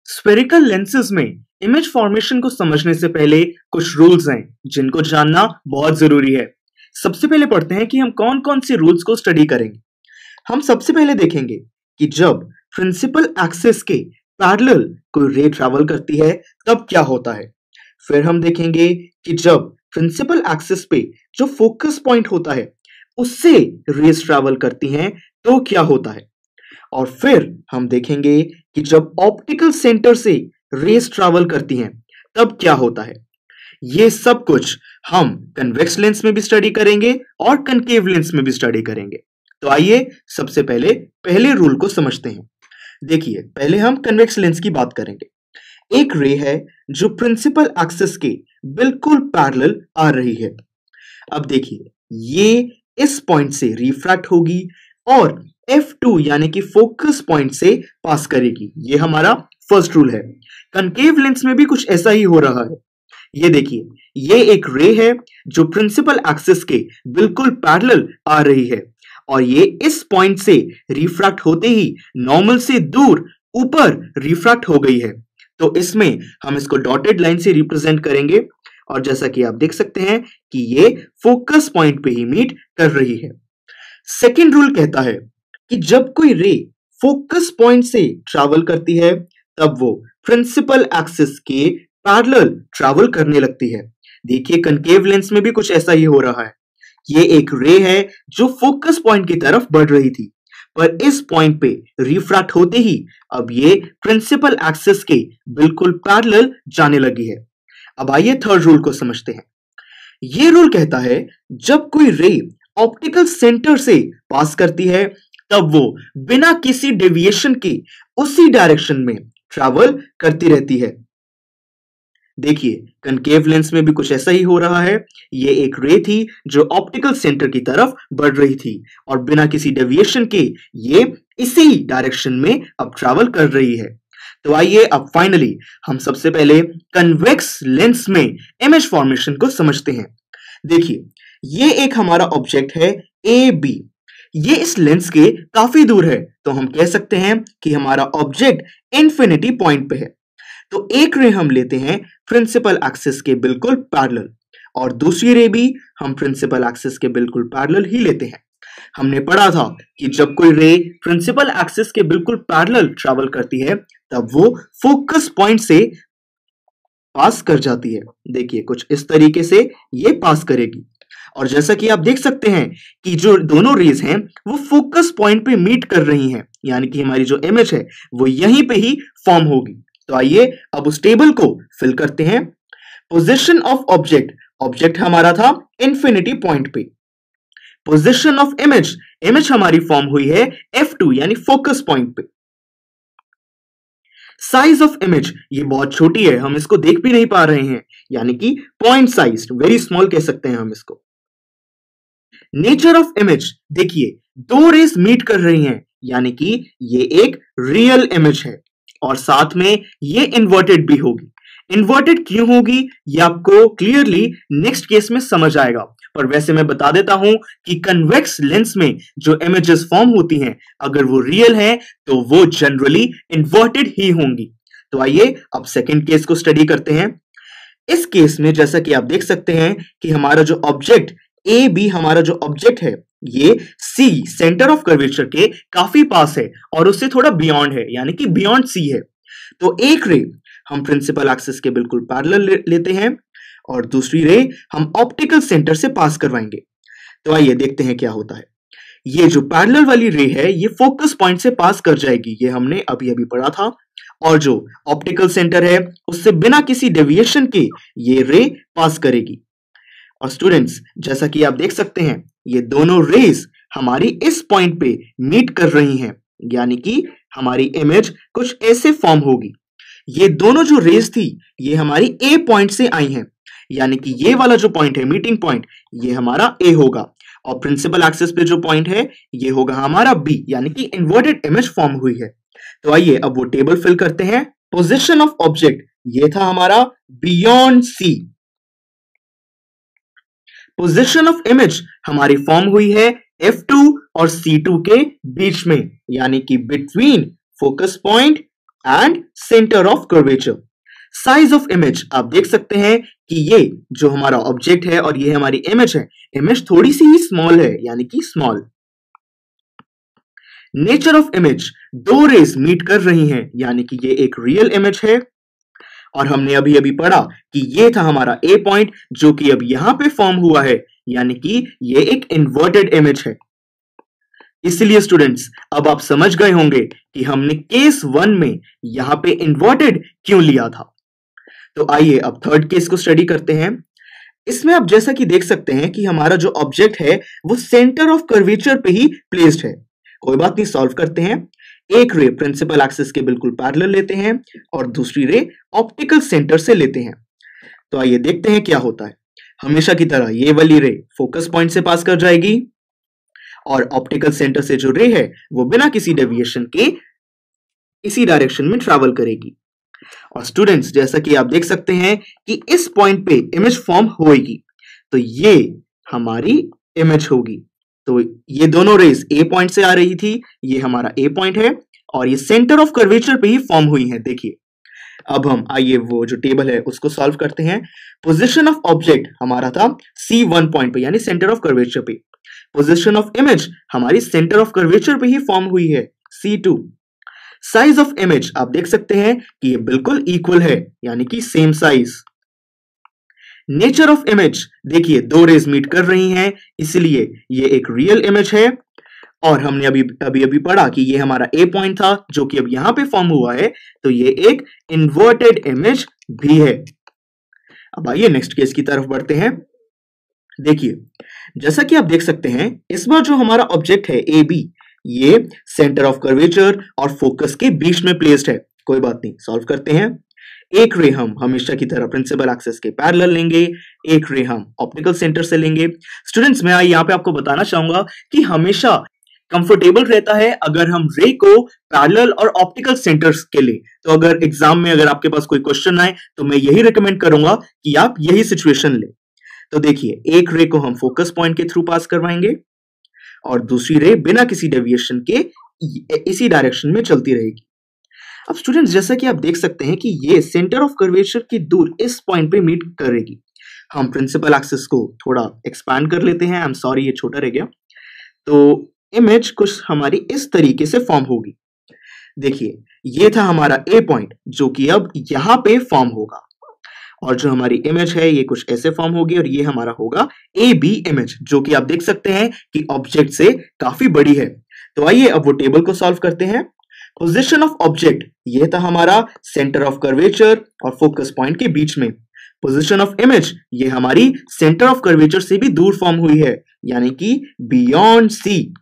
स्फेरिकल लेंसेज में इमेज फॉर्मेशन को समझने से पहले कुछ रूल्स हैं जिनको जानना बहुत जरूरी है। सबसे पहले पढ़ते हैं कि हम कौन कौन से रूल्स को स्टडी करेंगे। हम सबसे पहले देखेंगे कि जब प्रिंसिपल एक्सिस के पैरेलल कोई रे ट्रैवल करती है तब क्या होता है। फिर हम देखेंगे कि जब प्रिंसिपल एक्सिस पे जो फोकस पॉइंट होता है उससे रेस ट्रैवल करती हैं तो क्या होता है। और फिर हम देखेंगे कि जब ऑप्टिकल सेंटर से रेस ट्रैवल करती हैं तब क्या होता है। ये सब कुछ हम कन्वेक्स लेंस में भी स्टडी करेंगे और कनकेव लेंस में भी स्टडी करेंगे। तो आइए सबसे पहले रूल को समझते हैं। देखिए, पहले हम कन्वेक्स लेंस की बात करेंगे। एक रे है जो प्रिंसिपल एक्सिस के बिल्कुल पैरेलल आ रही है। अब देखिए, ये इस पॉइंट से रिफ्रैक्ट होगी और F2 यानी कि फोकस पॉइंट से पास करेगी। ये हमारा फर्स्ट रूल है। कनकेव लेंस में भी कुछ ऐसा ही हो रहा है। ये देखिए, ये एक रे है जो प्रिंसिपल एक्सिस के बिल्कुल पैरेलल आ रही है और ये इस पॉइंट से रिफ्रैक्ट होते ही नॉर्मल से दूर ऊपर रिफ्रैक्ट हो गई है। तो इसमें हम इसको डॉटेड लाइन से रिप्रेजेंट करेंगे और जैसा कि आप देख सकते हैं कि ये फोकस पॉइंट पे ही मीट कर रही है। सेकेंड रूल कहता है कि जब कोई रे फोकस पॉइंट से ट्रैवल करती है तब वो प्रिंसिपल एक्सिस के पैरेलल ट्रैवल करने लगती है। देखिए, कनकेव लेंस में भी कुछ ऐसा ही हो रहा है। ये एक रे है जो फोकस पॉइंट की तरफ बढ़ रही थी, पर इस पॉइंट पे रिफ्रैक्ट होते ही अब ये प्रिंसिपल एक्सिस के बिल्कुल पैरेलल जाने लगी है। अब आइए थर्ड रूल को समझते हैं। ये रूल कहता है जब कोई रे ऑप्टिकल सेंटर से पास करती है तब वो बिना किसी डेविएशन के उसी डायरेक्शन में ट्रैवल करती रहती है। देखिए, कनकेव लेंस में भी कुछ ऐसा ही हो रहा है। ये एक रे थी जो ऑप्टिकल सेंटर की तरफ बढ़ रही थी और बिना किसी डेविएशन के ये इसी डायरेक्शन में अब ट्रैवल कर रही है। तो आइए अब फाइनली हम सबसे पहले कन्वेक्स लेंस में इमेज फॉर्मेशन को समझते हैं। देखिए, ये एक हमारा ऑब्जेक्ट है AB। ये इस लेंस के काफी दूर है, तो हम कह सकते हैं कि हमारा ऑब्जेक्ट इंफिनिटी पॉइंट पे है। तो एक रे हम लेते हैं प्रिंसिपल एक्सिस के बिल्कुल पैरेलल और दूसरी रे भी हम प्रिंसिपल एक्सिस के बिल्कुल पैरेलल ही लेते हैं। हमने पढ़ा था कि जब कोई रे प्रिंसिपल एक्सिस के बिल्कुल पैरेलल ट्रैवल करती है तब वो फोकस पॉइंट से पास कर जाती है। देखिए, कुछ इस तरीके से ये पास करेगी और जैसा कि आप देख सकते हैं कि जो दोनों रेज हैं वो फोकस पॉइंट पे मीट कर रही हैं, यानी कि हमारी जो इमेज है वो यहीं पे ही फॉर्म होगी। तो आइए अब उस टेबल को फिल करते हैं। पोजीशन ऑफ ऑब्जेक्ट, ऑब्जेक्ट हमारा था इंफिनिटी पॉइंट पे। पोजीशन ऑफ इमेज, इमेज हमारी फॉर्म हुई है F2 यानी फोकस पॉइंट पे। साइज ऑफ इमेज, ये बहुत छोटी है, हम इसको देख भी नहीं पा रहे हैं, यानी कि पॉइंट साइज, वेरी स्मॉल कह सकते हैं हम इसको। नेचर ऑफ इमेज, देखिए दो रेस मीट कर रही हैं, यानी कि ये एक रियल इमेज है और साथ में ये इन्वर्टेड भी होगी। इन्वर्टेड क्यों होगी ये आपको क्लियरली नेक्स्ट केस में समझ आएगा, पर वैसे मैं बता देता हूं कि कन्वेक्स लेंस में जो इमेजेस फॉर्म होती हैं अगर वो रियल है तो वो जनरली इन्वर्टेड ही होंगी। तो आइए अब सेकंड केस को स्टडी करते हैं। इस केस में जैसा कि आप देख सकते हैं कि हमारा जो ऑब्जेक्ट AB, हमारा जो ऑब्जेक्ट है ये C सेंटर ऑफ कर्वेचर के काफी पास है और उससे थोड़ा बियॉन्ड है, यानी कि बियॉन्ड C है। तो एक रे हम प्रिंसिपल एक्सिस के बिल्कुल पैरेलल लेते हैं और दूसरी रे हम ऑप्टिकल सेंटर से पास करवाएंगे। तो आइए देखते हैं क्या होता है। ये जो पैरेलल वाली रे है ये फोकस पॉइंट से पास कर जाएगी, ये हमने अभी अभी पढ़ा था, और जो ऑप्टिकल सेंटर है उससे बिना किसी डेविएशन के ये रे पास करेगी। और स्टूडेंट्स, जैसा कि आप देख सकते हैं ये दोनों रेज हमारी इस पॉइंट पे मीट कर रही हैं, यानी कि हमारी इमेज कुछ ऐसे फॉर्म होगी। ये दोनों जो रेज थी ये हमारी A पॉइंट से आई हैं, यानी कि ये वाला जो पॉइंट है मीटिंग पॉइंट ये हमारा A होगा और प्रिंसिपल एक्सिस पे जो पॉइंट है ये होगा हमारा B, यानी कि इन्वर्टेड इमेज फॉर्म हुई है। तो आइए अब वो टेबल फिल करते हैं। पोजीशन ऑफ ऑब्जेक्ट, ये था हमारा beyond C। Position of image हमारी फॉर्म हुई है F2 और C2 के बीच में, यानी कि between focus point and centre of curvature. Size of image, आप देख सकते हैं कि ये जो हमारा ऑब्जेक्ट है और ये हमारी इमेज है, इमेज थोड़ी सी ही स्मॉल है, यानी कि स्मॉल। नेचर ऑफ इमेज, दो रेज मीट कर रही हैं, यानी कि ये एक रियल इमेज है और हमने अभी अभी पढ़ा कि ये था हमारा A पॉइंट जो कि अब यहां पे फॉर्म हुआ है, यानी कि ये एक इन्वर्टेड इमेज है। इसलिए स्टूडेंट्स अब आप समझ गए होंगे कि हमने केस 1 में यहां पे इन्वर्टेड क्यों लिया था। तो आइए अब थर्ड केस को स्टडी करते हैं। इसमें आप जैसा कि देख सकते हैं कि हमारा जो ऑब्जेक्ट है वो सेंटर ऑफ कर्वेचर पे ही प्लेस्ड है। कोई बात नहीं, सॉल्व करते हैं। एक रे प्रिंसिपल एक्सिस के बिल्कुल पैरेलल लेते हैं और दूसरी रे ऑप्टिकल सेंटर से लेते हैं। तो आइए देखते हैं क्या होता है। हमेशा की तरह ये वाली रे फोकस पॉइंट से पास कर जाएगी और ऑप्टिकल सेंटर से जो रे है वो बिना किसी डेविएशन के इसी डायरेक्शन में ट्रैवल करेगी। और स्टूडेंट्स जैसा कि आप देख सकते हैं कि इस पॉइंट पे इमेज फॉर्म होगी, तो ये हमारी इमेज होगी। तो ये दोनों रेज ए पॉइंट से आ रही थी, ये हमारा ए पॉइंट है और ये सेंटर ऑफ कर्वेचर पे ही फॉर्म हुई है। देखिए अब हम आइए वो जो टेबल है उसको सॉल्व करते हैं। पोजीशन ऑफ ऑब्जेक्ट हमारा था C1 पॉइंट पे यानी सेंटर ऑफ कर्वेचर पे। पोजीशन ऑफ इमेज हमारी सेंटर ऑफ कर्वेचर पे ही फॉर्म हुई है C2। साइज ऑफ इमेज आप देख सकते हैं कि ये बिल्कुल इक्वल है यानी कि same size. Nature of image देखिए दो रेज मीट कर रही हैं इसलिए ये एक रियल इमेज है। और हमने अभी पढ़ा कि ये हमारा ए पॉइंट था जो कि अब यहां पे फॉर्म हुआ है, तो ये एक इन्वर्टेड इमेज भी है। अब आइए नेक्स्ट केस की तरफ बढ़ते हैं। देखिए जैसा कि आप देख सकते हैं इस बार जो हमारा ऑब्जेक्ट है ए बी, ये सेंटर ऑफ कर्वेचर और फोकस के बीच में प्लेस्ड है। कोई बात नहीं, सॉल्व करते हैं। एक रे हम हमेशा की तरह प्रिंसिपल एक्सिस के पैरेलल लेंगे, एक रे हम ऑप्टिकल सेंटर से लेंगे। स्टूडेंट्स मैं यहाँ पे आपको बताना चाहूंगा कि हमेशा कंफर्टेबल रहता है अगर हम रे को पैरेलल और ऑप्टिकल सेंटर्स के लिए। तो अगर एग्जाम में अगर आपके पास कोई क्वेश्चन आए तो मैं यही रिकमेंड करूंगा कि आप यही सिचुएशन ले। तो देखिए एक रे को हम फोकस पॉइंट के थ्रू पास करवाएंगे और दूसरी रे बिना किसी डेविएशन के इसी डायरेक्शन में चलती रहेगी। अब स्टूडेंट्स जैसा कि आप देख सकते हैं कि ये सेंटर ऑफ कर्वेचर की दूर इस पॉइंट पे मीट करेगी। हम प्रिंसिपल एक्सिस को थोड़ा एक्सपैंड कर लेते हैं। आई एम सॉरी ये छोटा रह गया। तो इमेज कुछ हमारी इस तरीके से फॉर्म होगी। देखिए ये था हमारा ए पॉइंट जो कि अब यहां पे फॉर्म होगा और जो हमारी इमेज है ये कुछ ऐसे फॉर्म होगी और ये हमारा होगा ए बी इमेज जो कि आप देख सकते हैं कि ऑब्जेक्ट से काफी बड़ी है। तो आइए अब वो टेबल को सॉल्व करते हैं। पोजीशन ऑफ ऑब्जेक्ट ये था हमारा सेंटर ऑफ कर्वेचर और फोकस पॉइंट के बीच में। पोजीशन ऑफ इमेज ये हमारी सेंटर ऑफ कर्वेचर से भी दूर फॉर्म हुई है यानी कि beyond C.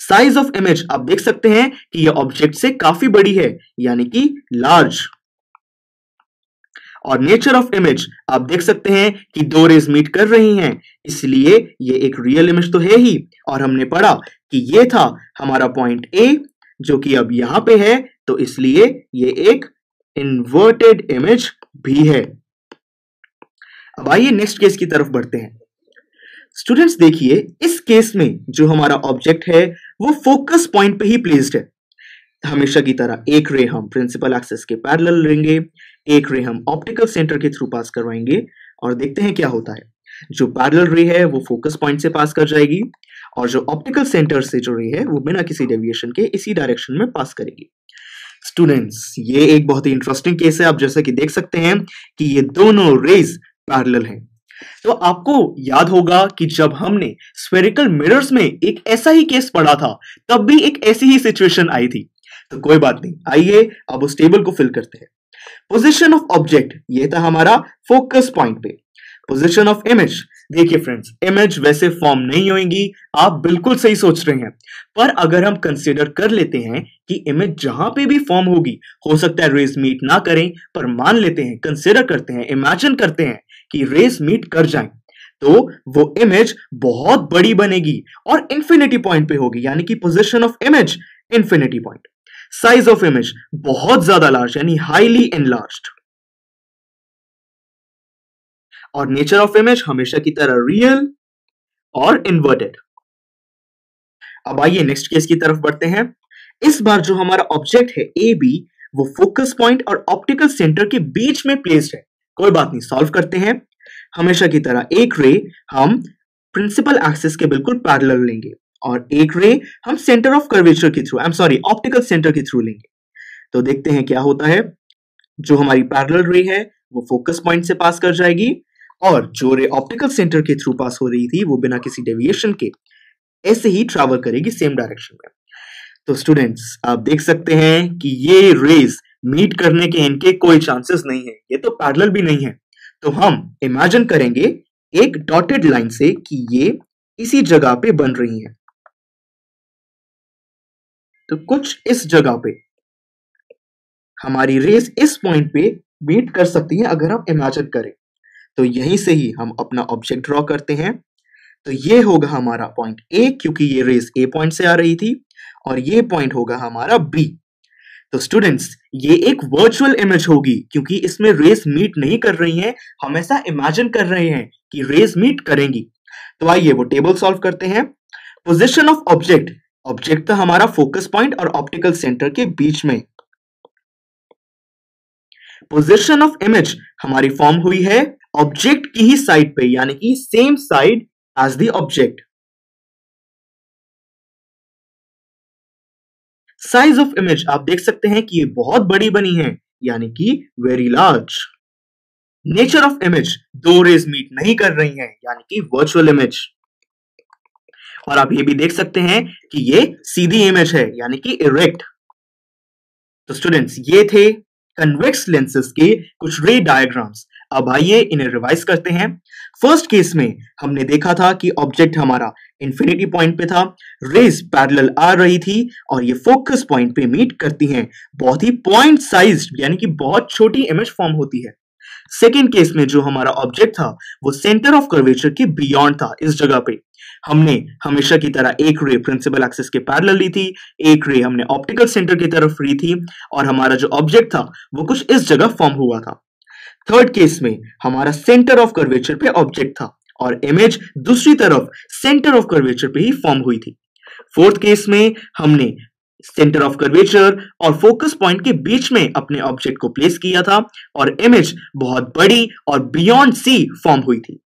Size of image आप देख सकते हैं कि यह ऑब्जेक्ट से काफी बड़ी है यानी कि लार्ज। और नेचर ऑफ इमेज आप देख सकते हैं कि दो रेज मीट कर रही हैं इसलिए ये एक रियल इमेज तो है ही। और हमने पढ़ा कि ये था हमारा पॉइंट ए जो कि अब यहां पे है, तो इसलिए ये एक इन्वर्टेड इमेज भी है। अब आइए नेक्स्ट केस की तरफ बढ़ते हैं। स्टूडेंट्स देखिए इस केस में जो हमारा ऑब्जेक्ट है वो फोकस पॉइंट पे ही प्लेस्ड है। हमेशा की तरह एक रे हम प्रिंसिपल एक्सिस के पैरेलल लेंगे, एक रे हम ऑप्टिकल सेंटर के थ्रू पास करवाएंगे और देखते हैं क्या होता है। जो पैरेलल रे है वो फोकस पॉइंट से पास कर जाएगी और जो ऑप्टिकल सेंटर से जो रे है वो बिना किसी डेविएशन के इसी डायरेक्शन में पास करेगी। स्टूडेंट्स ये एक बहुत ही इंटरेस्टिंग केस है। आप जैसा कि देख सकते हैं कि ये दोनों रेज पैरेलल हैं। तो आपको याद होगा कि जब हमने स्फेरिकल मिरर्स में एक ऐसा ही केस पढ़ा था तब भी एक ऐसी ही सिचुएशन आई थी। तो कोई बात नहीं, आइए अब उस टेबल को फिल करते हैं। पोजीशन ऑफ ऑब्जेक्ट ये था हमारा फोकस पॉइंट पे। पोजीशन ऑफ इमेज देखिए फ्रेंड्स इमेज वैसे फॉर्म नहीं होगी, आप बिल्कुल सही सोच रहे हैं। पर अगर हम कंसीडर कर लेते हैं कि इमेज जहां पे भी फॉर्म होगी हो सकता है रेज मीट ना करें, पर मान लेते हैं, कंसीडर करते हैं, इमेजिन करते हैं कि रेज मीट कर जाएं, तो वो इमेज बहुत बड़ी बनेगी और इंफिनिटी पॉइंट पे होगी यानी कि position of image infinity point. Size of image बहुत ज्यादा लार्ज यानी हाईली एनलार्ज्ड। और नेचर ऑफ इमेज हमेशा की तरह रियल और इन्वर्टेड। अब आइए नेक्स्ट केस की तरफ बढ़ते हैं। इस बार जो हमारा ऑब्जेक्ट है ए बी वो फोकस पॉइंट और ऑप्टिकल सेंटर के बीच में प्लेस्ड है। कोई बात नहीं, सॉल्व करते हैं। हमेशा की तरह एक रे हम प्रिंसिपल एक्सिस के बिल्कुल पैरेलल लेंगे और एक रे हम सेंटर ऑफ कर्वेचर के थ्रू ऑप्टिकल सेंटर के थ्रू लेंगे। तो देखते हैं क्या होता है। जो हमारी पैरेलल रे है वो फोकस पॉइंट से पास कर जाएगी और जो रे ऑप्टिकल सेंटर के थ्रू पास हो रही थी वो बिना किसी डेविएशन के ऐसे ही ट्रैवल करेगी सेम डायरेक्शन में। तो स्टूडेंट्स आप देख सकते हैं कि ये रेज मीट करने के इनके कोई चांसेस नहीं है, ये तो पैरेलल भी नहीं है। तो हम इमेजिन करेंगे एक डॉटेड लाइन से कि ये इसी जगह पे बन रही हैं। तो कुछ इस जगह पे हमारी रेस इस पॉइंट पे मीट कर सकती है अगर हम इमेजिन करें। तो यहीं से ही हम अपना ऑब्जेक्ट ड्रॉ करते हैं। तो ये होगा हमारा पॉइंट ए, क्योंकि ये रेस ए पॉइंट से आ रही थी, और ये पॉइंट होगा हमारा बी। तो स्टूडेंट्स ये एक वर्चुअल इमेज होगी क्योंकि इसमें रेस मीट नहीं कर रही हैं, हम ऐसा इमेजिन कर रहे हैं कि रेस मीट करेंगी। तो आइए वो टेबल सॉल्व करते हैं। पोजीशन ऑफ ऑब्जेक्ट, ऑब्जेक्ट था हमारा फोकस पॉइंट और ऑप्टिकल सेंटर के बीच में। पोजीशन ऑफ इमेज हमारी फॉर्म हुई है ऑब्जेक्ट की ही साइड पे, यानी कि same side as the object. Size of image आप देख सकते हैं कि ये बहुत बड़ी बनी है, यानी कि very large. Nature of image, दो रेज मीट नहीं कर रही हैं, यानी कि वर्चुअल इमेज। और आप ये भी देख सकते हैं कि ये सीधी इमेज है, यानी कि इरेक्ट। तो स्टूडेंट्स ये थे कन्वेक्स लेंसेज के कुछ रे डायग्राम्स। अब आइए इन्हें रिवाइज करते हैं। फर्स्ट केस में हमने देखा था कि ऑब्जेक्ट हमारा इंफिनिटी पॉइंट पे था, रेज पैरेलल आ रही थी और ये फोकस पॉइंट पे मीट करती हैं। बहुत ही पॉइंट साइज यानी कि बहुत छोटी इमेज फॉर्म होती है। सेकेंड केस में जो हमारा ऑब्जेक्ट था वो सेंटर ऑफ कर्वेचर के बियॉन्ड था। इस जगह पे हमने हमेशा की तरह एक रे प्रिंसिपल एक्सिस के पैरेलल ली थी, एक रे हमने ऑप्टिकल सेंटर की तरफ ली थी, और हमारा जो ऑब्जेक्ट था वो कुछ इस जगह फॉर्म हुआ था। थर्ड केस में हमारा सेंटर ऑफ कर्वेचर पे ऑब्जेक्ट था और इमेज दूसरी तरफ सेंटर ऑफ कर्वेचर पे ही फॉर्म हुई थी। फोर्थ केस में हमने सेंटर ऑफ कर्वेचर और फोकस पॉइंट के बीच में अपने ऑब्जेक्ट को प्लेस किया था और इमेज बहुत बड़ी और बियॉन्ड सी फॉर्म हुई थी।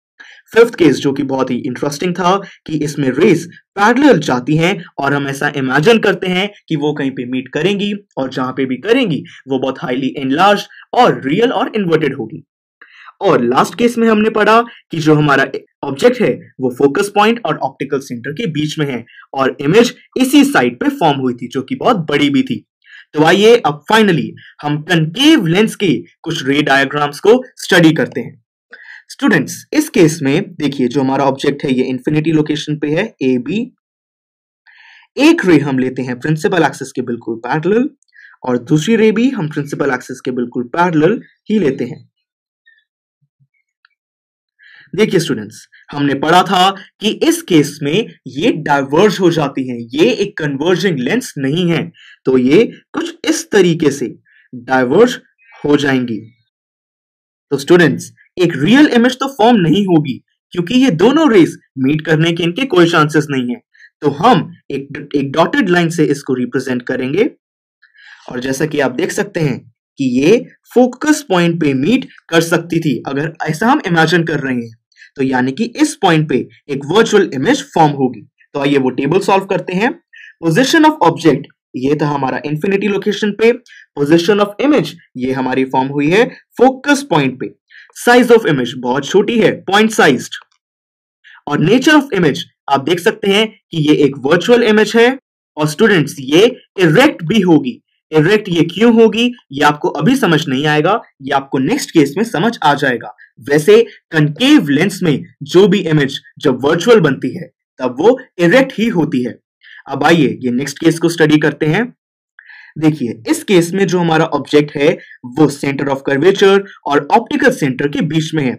फिफ्थ केस जो कि बहुत ही इंटरेस्टिंग था कि इसमें रेस पैरेलल जाती हैं और हम ऐसा इमेजिन करते हैं कि वो कहीं पे मीट करेंगी और जहां पे भी करेंगी वो बहुत हाईली एनलार्ज और रियल और इन्वर्टेड होगी। और लास्ट केस में हमने पढ़ा कि जो हमारा ऑब्जेक्ट है वो फोकस पॉइंट और ऑप्टिकल सेंटर के बीच में है और इमेज इसी साइड पे फॉर्म हुई थी जो कि बहुत बड़ी भी थी। तो आइए अब फाइनली हम कनकेव लेंस के कुछ रे डायग्राम्स को स्टडी करते हैं। स्टूडेंट्स इस केस में देखिए जो हमारा ऑब्जेक्ट है ये इंफिनिटी लोकेशन पे है ए बी। एक रे हम लेते हैं प्रिंसिपल एक्सिस के बिल्कुल पैरेलल और दूसरी रे भी हम प्रिंसिपल एक्सिस के बिल्कुल पैरेलल ही लेते हैं। देखिए स्टूडेंट्स हमने पढ़ा था कि इस केस में ये डाइवर्ज हो जाती हैं, ये एक कन्वर्जिंग लेंस नहीं है, तो ये कुछ इस तरीके से डाइवर्ज हो जाएंगी। तो स्टूडेंट्स एक रियल इमेज तो फॉर्म नहीं होगी क्योंकि ये दोनों रेस मीट करने के इनके कोई चांसेस नहीं है। तो हम एक डॉटेड लाइन से इसको रिप्रेजेंट करेंगे और जैसा कि आप देख सकते हैं कि ये फोकस पॉइंट पे मीट कर सकती थी अगर ऐसा हम इमेजिन कर रहे हैं, तो यानी कि इस पॉइंट पे एक वर्चुअल इमेज फॉर्म होगी। तो आइए वो टेबल सॉल्व करते हैं। पोजीशन ऑफ ऑब्जेक्ट ये था हमारा इंफिनिटी लोकेशन पे, पोजीशन ऑफ इमेज ये हमारी फॉर्म हुई है फोकस पॉइंट पे, साइज ऑफ इमेज बहुत छोटी है पॉइंट साइज्ड, और नेचर ऑफ इमेज आप देख सकते हैं कि ये एक वर्चुअल इमेज है। और स्टूडेंट्स ये इरेक्ट भी होगी। इरेक्ट ये क्यों होगी ये आपको अभी समझ नहीं आएगा, ये आपको नेक्स्ट केस में समझ आ जाएगा। वैसे कनकेव लेंस में जो भी इमेज जब वर्चुअल बनती है तब वो इरेक्ट ही होती है। अब आइए ये नेक्स्ट केस को स्टडी करते हैं। देखिए इस केस में जो हमारा ऑब्जेक्ट है वो सेंटर ऑफ कर्वेचर और ऑप्टिकल सेंटर के बीच में है,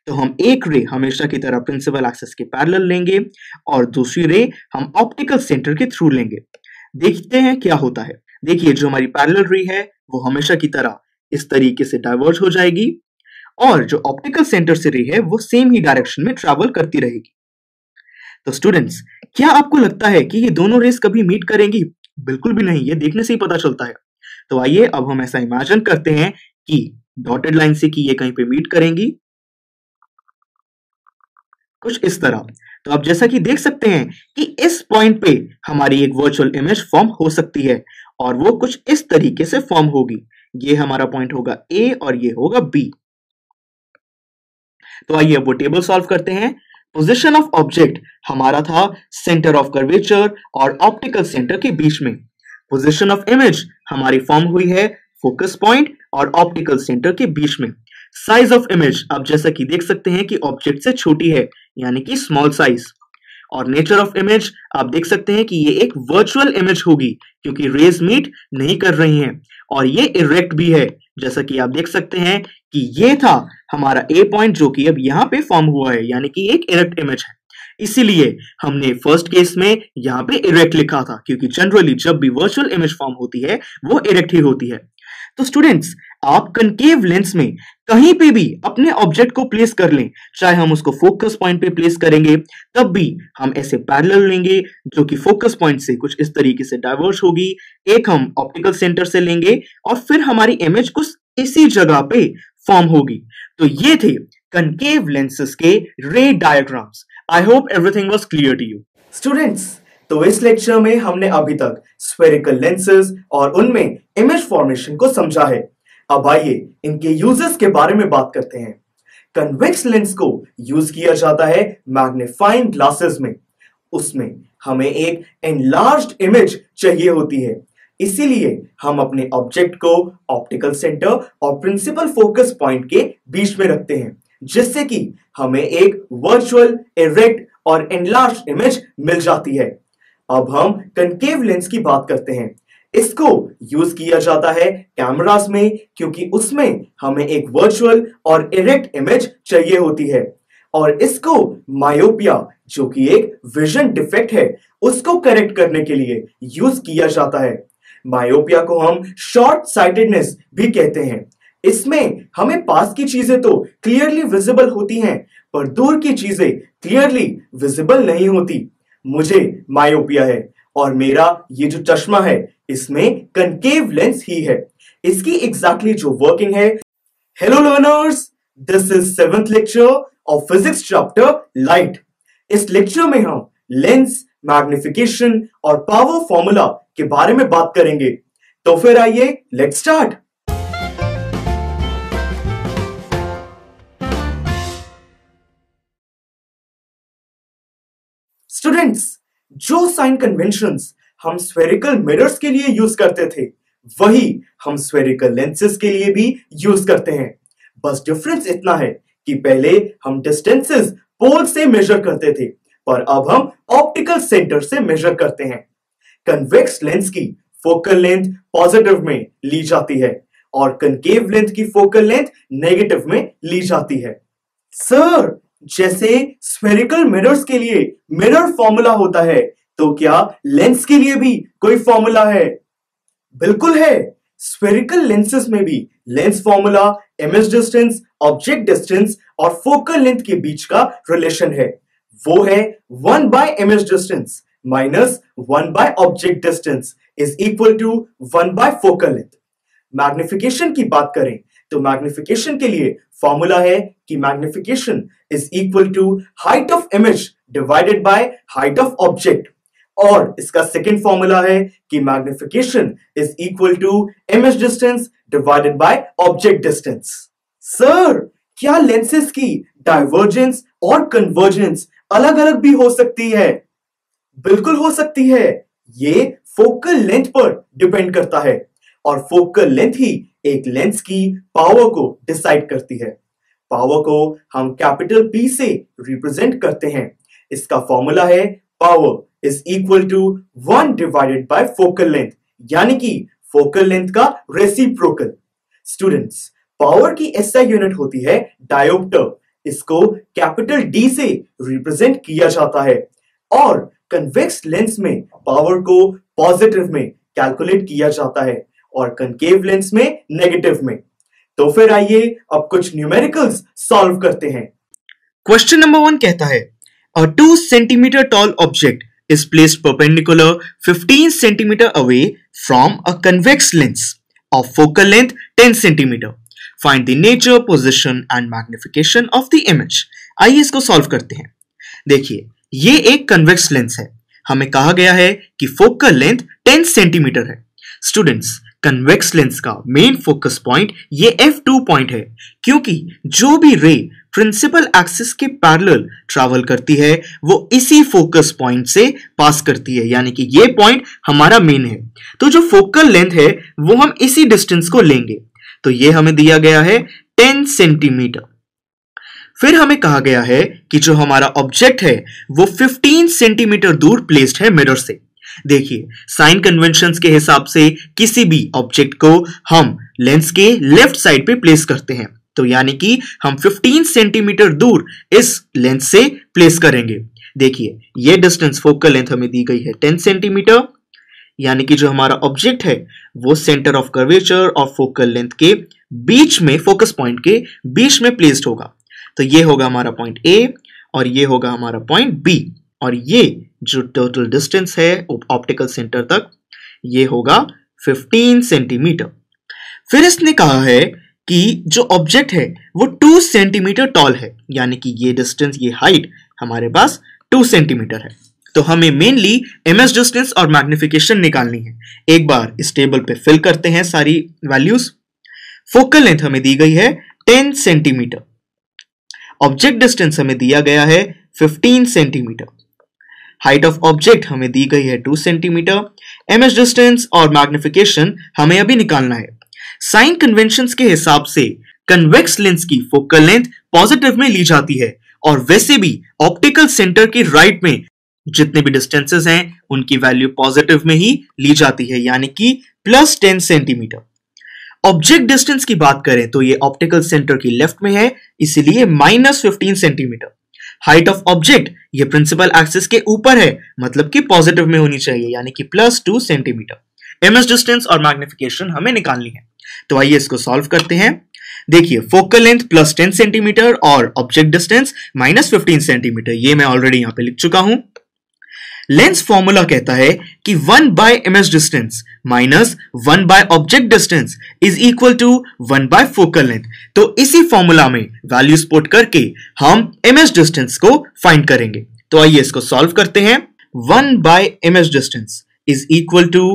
तो हम एक रे हमेशा की तरह प्रिंसिपल एक्सिस के पैरेलल लेंगे और दूसरी रे हम ऑप्टिकल सेंटर के थ्रू लेंगे। देखते हैं क्या होता है। देखिए जो हमारी पैरेलल रे है वो हमेशा की तरह इस तरीके से डाइवर्ज हो जाएगी और जो ऑप्टिकल सेंटर से रे है वो सेम ही डायरेक्शन में ट्रैवल करती रहेगी। तो स्टूडेंट्स क्या आपको लगता है कि ये दोनों रेस कभी मीट करेंगी? बिल्कुल भी नहीं, ये देखने से ही पता चलता है। तो आइए अब हम ऐसा इमेजिन करते हैं कि डॉटेड लाइन से कि ये कहीं पे मीट करेंगी कुछ इस तरह। तो आप जैसा कि देख सकते हैं कि इस पॉइंट पे हमारी एक वर्चुअल इमेज फॉर्म हो सकती है और वो कुछ इस तरीके से फॉर्म होगी। ये हमारा पॉइंट होगा ए और ये होगा बी। तो आइए अब वो टेबल सॉल्व करते हैं। पोजीशन ऑफ ऑब्जेक्ट हमारा था सेंटर ऑफ कर्वेचर और ऑप्टिकल सेंटर के बीच में। पोजीशन ऑफ इमेज हमारी फॉर्म हुई है फोकस पॉइंट और ऑप्टिकल सेंटर के बीच में। साइज ऑफ इमेज आप जैसा कि देख सकते हैं कि ऑब्जेक्ट से छोटी है, यानी कि स्मॉल साइज। और नेचर ऑफ इमेज आप देख सकते हैं कि ये एक वर्चुअल इमेज होगी क्योंकि रेज मीट नहीं कर रही हैं, और ये इरेक्ट भी है, जैसा कि आप देख सकते हैं कि ये था हमारा ए पॉइंट जो कि अब यहाँ पे फॉर्म हुआ है, यानी कि एक इरेक्ट इमेज है। इसीलिए हमने फर्स्ट केस में यहाँ पे इरेक्ट लिखा था, क्योंकि जनरली जब भी वर्चुअल इमेज फॉर्म होती है वो इरेक्ट ही होती है। तो स्टूडेंट्स, आप कनकेव लेंस में कहीं पे भी अपने ऑब्जेक्ट को प्लेस कर लें, चाहे हम उसको फोकस पॉइंट पे प्लेस करेंगे तब भी हम ऐसे पैरेलल लेंगे जो कि फोकस पॉइंट से कुछ इस तरीके से डाइवर्ज होगी। एक हम ऑप्टिकल सेंटर से लेंगे और फिर हमारी इमेज कुछ इसी जगह पे फॉर्म होगी। तो ये थे कनकेव लेंसेस के ray diagrams. I hope everything was clear to you students. तो इस लेक्चर में हमने अभी तक स्फेरिकल लेंसेज और उनमें इमेज फॉर्मेशन को समझा है। अब आइए इनके यूजेस के बारे में बात करते हैं। कन्वेक्स लेंस को यूज किया जाता है मैग्नीफाइंग ग्लासेस में। उसमें हमें एक एनलार्ज्ड इमेज चाहिए होती है, इसीलिए हम अपने ऑब्जेक्ट को ऑप्टिकल सेंटर और प्रिंसिपल फोकस पॉइंट के बीच में रखते हैं, जिससे कि हमें एक वर्चुअल, इरेक्ट और एनलार्ज्ड इमेज मिल जाती है। अब हम कनकेव लेंस की बात करते हैं। इसको यूज किया जाता है कैमरास में, क्योंकि उसमें हमें एक वर्चुअल और इरेक्ट इमेज चाहिए होती है, और इसको मायोपिया जो कि एक विजन डिफेक्ट है उसको करेक्ट करने के लिए यूज किया जाता है। मायोपिया को हम शॉर्ट साइटेडनेस भी कहते हैं। इसमें हमें पास की चीजें तो क्लियरली विजिबल होती हैं, पर दूर की चीजें क्लियरली विजिबल नहीं होती। मुझे मायोपिया है और मेरा ये जो चश्मा है इसमें कनकेव लेंस ही है। इसकी एग्जैक्टली जो वर्किंग है। Hello learners, this is 7th lecture of physics chapter light. इस लेक्चर में हम लेंस, मैग्निफिकेशन और पावर फॉर्मूला के बारे में बात करेंगे। तो फिर आइए लेट्स स्टार्ट। स्टूडेंट्स, जो साइन कन्वेंशंस हम स्फेरिकल मिरर्स के लिए यूज करते थे वही हम स्फेरिकल लेंसेज के लिए भी यूज करते हैं। बस डिफरेंस इतना है कि पहले हम डिस्टेंसेस पोल से मेजर करते थे, पर अब हम ऑप्टिकल सेंटर से मेजर करते हैं। कन्वेक्स लेंस की फोकल लेंथ पॉजिटिव में ली जाती है और कनकेव लेंथ की फोकल लेंथ नेगेटिव में ली जाती है। सर, जैसे स्फेरिकल मिरर्स के लिए मिरर फॉर्मूला होता है, तो क्या लेंस के लिए भी कोई फॉर्मूला है? बिल्कुल है। स्फेरिकल लेंसेज में भी lens formula image distance, object distance और फोकल लेंथ के बीच का रिलेशन है। वो है 1 by image distance minus 1 by object distance is equal to 1 by focal length. Magnification की बात करें तो मैग्निफिकेशन के लिए फॉर्मूला है कि magnification is equal to height of image divided by height of object, और इसका सेकंड फॉर्मूला है कि magnification is equal to image distance divided by object distance. Sir, क्या लेंसेज की डाइवर्जेंस और कन्वर्जेंस अलग अलग भी हो सकती है? बिल्कुल हो सकती है। ये फोकल लेंथ पर डिपेंड करता है, और फोकल लेंथ ही एक लेंस की पावर को डिसाइड करती है। पावर को हम कैपिटल P से रिप्रेजेंट करते हैं। इसका फॉर्मूला है power is equal to 1 divided by focal length, यानी कि फोकल लेंथ का रेसिप्रोकल। स्टूडेंट्स, पावर की SI यूनिट होती है डायोप्टर। इसको कैपिटल D से रिप्रेजेंट किया जाता है, और कन्वेक्स लेंस में पावर को पॉजिटिव में कैलकुलेट किया जाता है और कनकेव लेंस में नेगेटिव में। तो फिर आइए अब कुछ न्यूमेरिकल्स सॉल्व करते हैं। क्वेश्चन नंबर 1 कहता है a 2 centimeter tall object is placed perpendicular 15 centimeter away from a convex lens of focal length 10 centimeter. Find the nature, position and magnification of the image. आइए इसको सॉल्व करते हैं। देखिए, ये एक कन्वेक्स लेंस है। हमें कहा गया है कि फोकल लेंथ 10 सेंटीमीटर है। स्टूडेंट्स, कन्वेक्स लेंस का मेन फोकस पॉइंट ये F2 पॉइंट है, क्योंकि जो भी रे प्रिंसिपल एक्सिस के पैरेलल ट्रैवल करती है वो इसी फोकस पॉइंट से पास करती है, यानी कि ये पॉइंट हमारा मेन है। तो जो फोकल लेंथ है वो हम इसी डिस्टेंस को लेंगे। तो ये हमें दिया गया है 10 सेंटीमीटर। फिर हमें कहा गया है कि जो हमारा ऑब्जेक्ट है वो 15 सेंटीमीटर दूर प्लेस्ड है मिरर से। देखिए, साइन कन्वेंशंस के हिसाब से किसी भी ऑब्जेक्ट को हम लेंस के लेफ्ट साइड पे प्लेस करते हैं, तो यानी कि हम 15 सेंटीमीटर दूर इस लेंस से प्लेस करेंगे। देखिए, ये डिस्टेंस फोकल लेंथ हमें दी गई है 10 सेंटीमीटर, यानी कि जो हमारा ऑब्जेक्ट है वो सेंटर ऑफ कर्वेचर और फोकल लेंथ के बीच में, फोकस पॉइंट के बीच में प्लेस्ड होगा। तो ये होगा हमारा पॉइंट ए और ये होगा हमारा पॉइंट बी, और ये जो टोटल डिस्टेंस है ऑप्टिकल सेंटर तक ये होगा 15 सेंटीमीटर। फिर इसने कहा है कि जो ऑब्जेक्ट है वो 2 सेंटीमीटर टॉल है, यानी कि ये डिस्टेंस, ये हाइट हमारे पास 2 सेंटीमीटर है। तो हमें मेनली इमेज डिस्टेंस और मैग्निफिकेशन निकालनी है। एक बार इस टेबल पे फिल करते हैं सारी वैल्यूज। फोकल लेंथ हमें दी गई है 10 सेंटीमीटर, ऑब्जेक्ट डिस्टेंस हमें दिया गया है 15 सेंटीमीटर, हाइट ऑफ ऑब्जेक्ट हमें दी गई है 2 सेंटीमीटर, इमेज डिस्टेंस और मैग्निफिकेशन हमें अभी निकालना है। साइन कन्वेंशंस के हिसाब से कन्वेक्स लेंस की फोकल लेंथ पॉजिटिव में ली जाती है, और वैसे भी ऑप्टिकल सेंटर के राइट में जितने भी डिस्टेंसेस हैं उनकी वैल्यू पॉजिटिव में ही ली जाती है, यानी कि +10 सेंटीमीटर। ऑब्जेक्ट डिस्टेंस की बात करें तो ये ऑप्टिकल सेंटर की लेफ्ट में है, इसलिए -15 सेंटीमीटर। हाइट ऑफ ऑब्जेक्ट ये प्रिंसिपल एक्सिस के ऊपर है, मतलब कि पॉजिटिव में होनी चाहिए, यानी कि +2 सेंटीमीटर। इमेज डिस्टेंस और मैग्निफिकेशन हमें निकालनी है, तो आइए इसको सॉल्व करते हैं। देखिए, फोकल लेंथ +10 सेंटीमीटर और ऑब्जेक्ट डिस्टेंस -15 सेंटीमीटर, ये मैं ऑलरेडी यहां पे लिख चुका हूं। लेंस फॉर्मूला कहता है कि 1 by image distance minus 1 by object distance is equal to 1 by focal length. तो इसी फॉर्मूला में वैल्यूज पुट करके हम इमेज डिस्टेंस को फाइंड करेंगे। तो आइए इसको सॉल्व करते हैं। 1 by image distance is equal to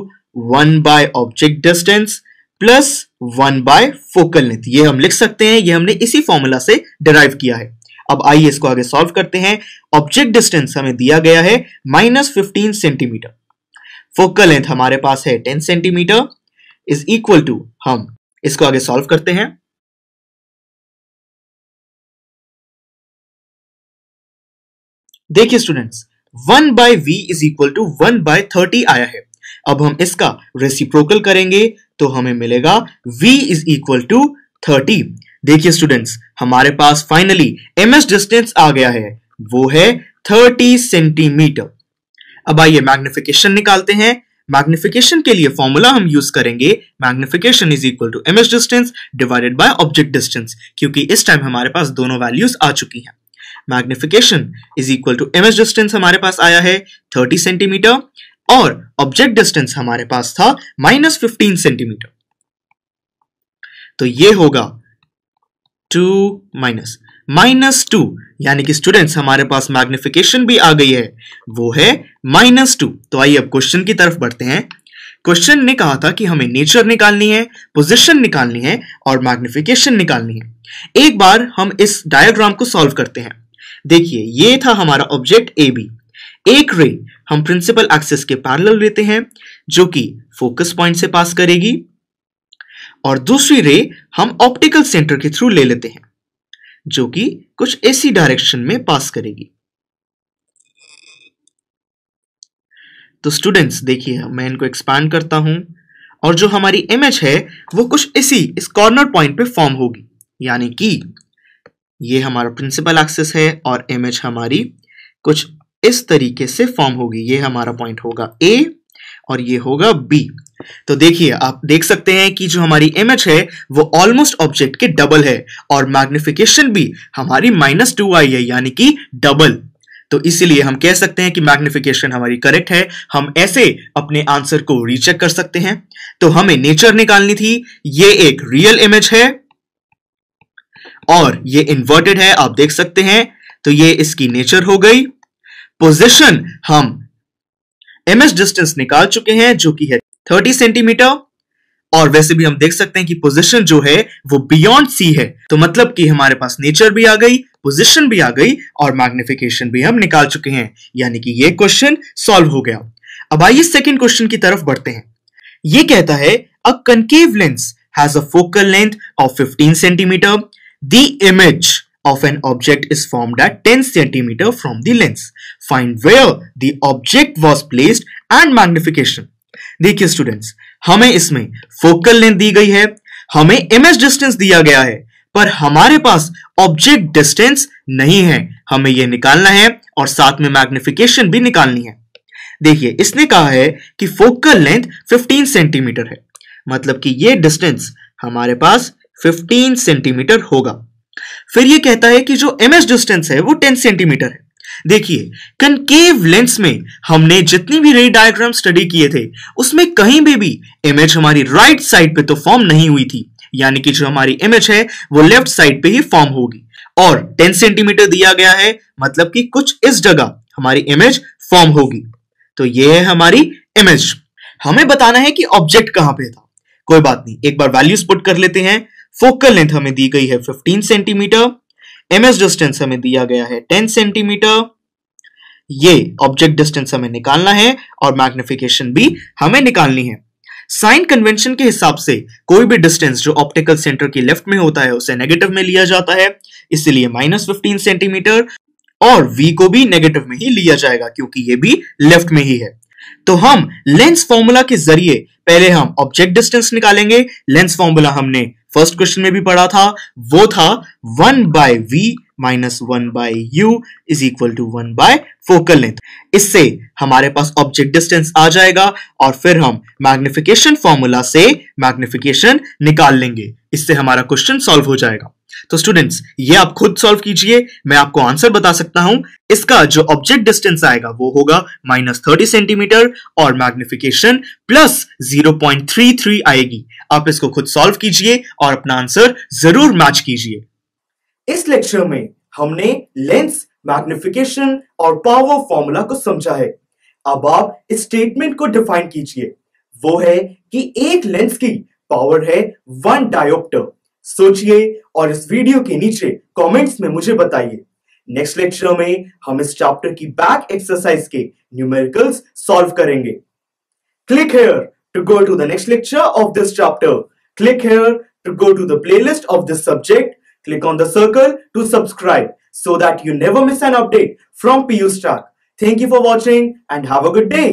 1 by object distance plus 1 by focal length. ये हम लिख सकते हैं, ये हमने इसी फॉर्मूला से डिराइव किया है। अब आइए इसको आगे सॉल्व करते हैं। ऑब्जेक्ट डिस्टेंस हमें दिया गया है -15 सेंटीमीटर, फोकल लेंथ हमारे पास है 10 सेंटीमीटर, इज इक्वल टू, हम इसको आगे सॉल्व करते हैं। देखिए students, 1 by v is equal to 1 by 30 आया है। अब हम इसका रेसिप्रोकल करेंगे तो हमें मिलेगा v इज इक्वल टू 30। देखिए स्टूडेंट्स, हमारे पास फाइनली इमेज डिस्टेंस आ गया है, वो है 30 सेंटीमीटर। अब आइए मैग्निफिकेशन निकालते हैं। मैग्निफिकेशन के लिए फॉर्मूला हम यूज करेंगे magnification is equal to image distance divided by object distance, क्योंकि इस टाइम हमारे पास दोनों वैल्यूज आ चुकी हैं। Magnification is equal to image distance हमारे पास आया है 30 सेंटीमीटर और ऑब्जेक्ट डिस्टेंस हमारे पास था -15 सेंटीमीटर। तो ये होगा 2 -2, यानी कि स्टूडेंट्स हमारे पास मैग्निफिकेशन भी आ गई है, वो है -2। तो आइए अब क्वेश्चन की तरफ बढ़ते हैं। क्वेश्चन ने कहा था कि हमें नेचर निकालनी है, पोजीशन निकालनी है और मैग्निफिकेशन निकालनी है। एक बार हम इस डायग्राम को सॉल्व करते हैं। देखिए, ये था हमारा ऑब्जेक्ट ए बी। एक रे हम प्रिंसिपल एक्सिस के पैरेलल लेते हैं जो कि फोकस पॉइंट से पास करेगी, और दूसरी रे हम ऑप्टिकल सेंटर के थ्रू ले लेते हैं जो कि कुछ ऐसी डायरेक्शन में पास करेगी। तो स्टूडेंट्स देखिए, मैं इनको एक्सपैंड करता हूं और जो हमारी इमेज है वो कुछ इस कॉर्नर पॉइंट पे फॉर्म होगी, यानी कि ये हमारा प्रिंसिपल एक्सिस है और इमेज हमारी कुछ इस तरीके से फॉर्म होगी। ये हमारा पॉइंट होगा ए और ये होगा बी। तो देखिए, आप देख सकते हैं कि जो हमारी इमेज है वो ऑलमोस्ट ऑब्जेक्ट के डबल है और मैग्निफिकेशन भी हमारी -2 आई है, यानी कि डबल। तो इसीलिए हम कह सकते हैं कि मैग्निफिकेशन हमारी करेक्ट है। हम ऐसे अपने आंसर को रीचेक कर सकते हैं। तो हमें नेचर निकालनी थी। ये एक रियल इमेज है और ये इन्वर्टेड है, आप देख सकते हैं। तो ये इसकी नेचर हो गई। पोजीशन हम इमेज डिस्टेंस निकाल चुके हैं जो कि है 30 सेंटीमीटर, और वैसे भी हम देख सकते हैं कि पोजीशन जो है वो बियॉन्ड सी है। तो मतलब कि हमारे पास नेचर भी आ गई, पोजीशन भी आ गई और मैग्निफिकेशन भी हम निकाल चुके हैं, यानी कि ये क्वेश्चन सॉल्व हो गया। अब आइए सेकंड क्वेश्चन की तरफ बढ़ते हैं। ये कहता है a concave lens has a focal length of 15 centimetre, the image of an object is formed at 10 centimeter from the lens. Find where the object was placed and magnification. देखिए students, हमें इसमें फोकल लेंथ दी गई है, हमें image distance दिया गया है, पर हमारे पास ऑब्जेक्ट डिस्टेंस नहीं है। हमें यह निकालना है और साथ में मैग्निफिकेशन भी निकालनी है। देखिए, इसने कहा है कि फोकल लेंथ 15 सेंटीमीटर है, मतलब कि यह डिस्टेंस हमारे पास 15 सेंटीमीटर होगा। फिर यह कहता है कि जो इमेज डिस्टेंस है वो 10 सेंटीमीटर है। देखिए, कनकेव लेंस में हमने जितनी भी रे डायग्राम स्टडी किए थे उसमें कहीं भी इमेज हमारी राइट साइड पे तो फॉर्म नहीं हुई थी, यानी कि जो हमारी इमेज है वो लेफ्ट साइड पे ही फॉर्म होगी। और 10 सेंटीमीटर दिया गया है, मतलब कि कुछ इस जगह हमारी इमेज फॉर्म होगी। तो ये है हमारी इमेज। हमें बताना है कि ऑब्जेक्ट कहां पे था। कोई बात नहीं, एक बार वैल्यूज पुट कर लेते हैं। फोकल लेंथ हमें दी गई है 15 सेंटीमीटर, इमेज डिस्टेंस हमें दिया गया है 10 सेंटीमीटर, ये ऑब्जेक्ट डिस्टेंस हमें निकालना है और मैग्निफिकेशन भी हमें निकालनी है। साइन कन्वेंशन के हिसाब से कोई भी डिस्टेंस जो ऑप्टिकल सेंटर की लेफ्ट में होता है उसे नेगेटिव में लिया जाता है, इसलिए -15 सेंटीमीटर, और v को भी नेगेटिव में ही लिया जाएगा क्योंकि ये भी लेफ्ट में ही है। तो हम लेंस फॉर्मूला के जरिए पहले हम ऑब्जेक्ट डिस्टेंस निकालेंगे। लेंस फॉर्मूला हमने फर्स्ट क्वेश्चन में भी पढ़ा था, वो था 1/v minus 1/u is equal to 1/ focal length. इससे हमारे पास ऑब्जेक्ट डिस्टेंस आ जाएगा और फिर हम मैग्निफिकेशन फॉर्मूला से मैग्निफिकेशन निकाल लेंगे। इससे हमारा क्वेश्चन सॉल्व हो जाएगा। तो स्टूडेंट्स, ये आप खुद सॉल्व कीजिए, मैं आपको आंसर बता सकता हूं। इसका जो ऑब्जेक्ट डिस्टेंस आएगा वो होगा -30 सेंटीमीटर और मैग्निफिकेशन +0.33 आएगी। आप इसको खुद सॉल्व कीजिए और अपना आंसर जरूर मैच कीजिए। इस लेक्चर में हमने लेंस, मैग्निफिकेशन और पावर फॉर्मूला को समझा है। अब आप इस स्टेटमेंट को डिफाइन कीजिए। वो है कि एक लेंस की पावर है 1 डायोप्टर। सोचिए और इस वीडियो के नीचे कमेंट्स में मुझे बताइए। नेक्स्ट लेक्चर में हम इस चैप्टर की बैक एक्सरसाइज के न्यूमेरिकल्स सॉल्व करेंगे। Click here to go to the next lecture of this chapter. Click here to go to the playlist of this subject. Click on the circle to subscribe so that you never miss an update from PU Stack. Thank you for watching and have a good day.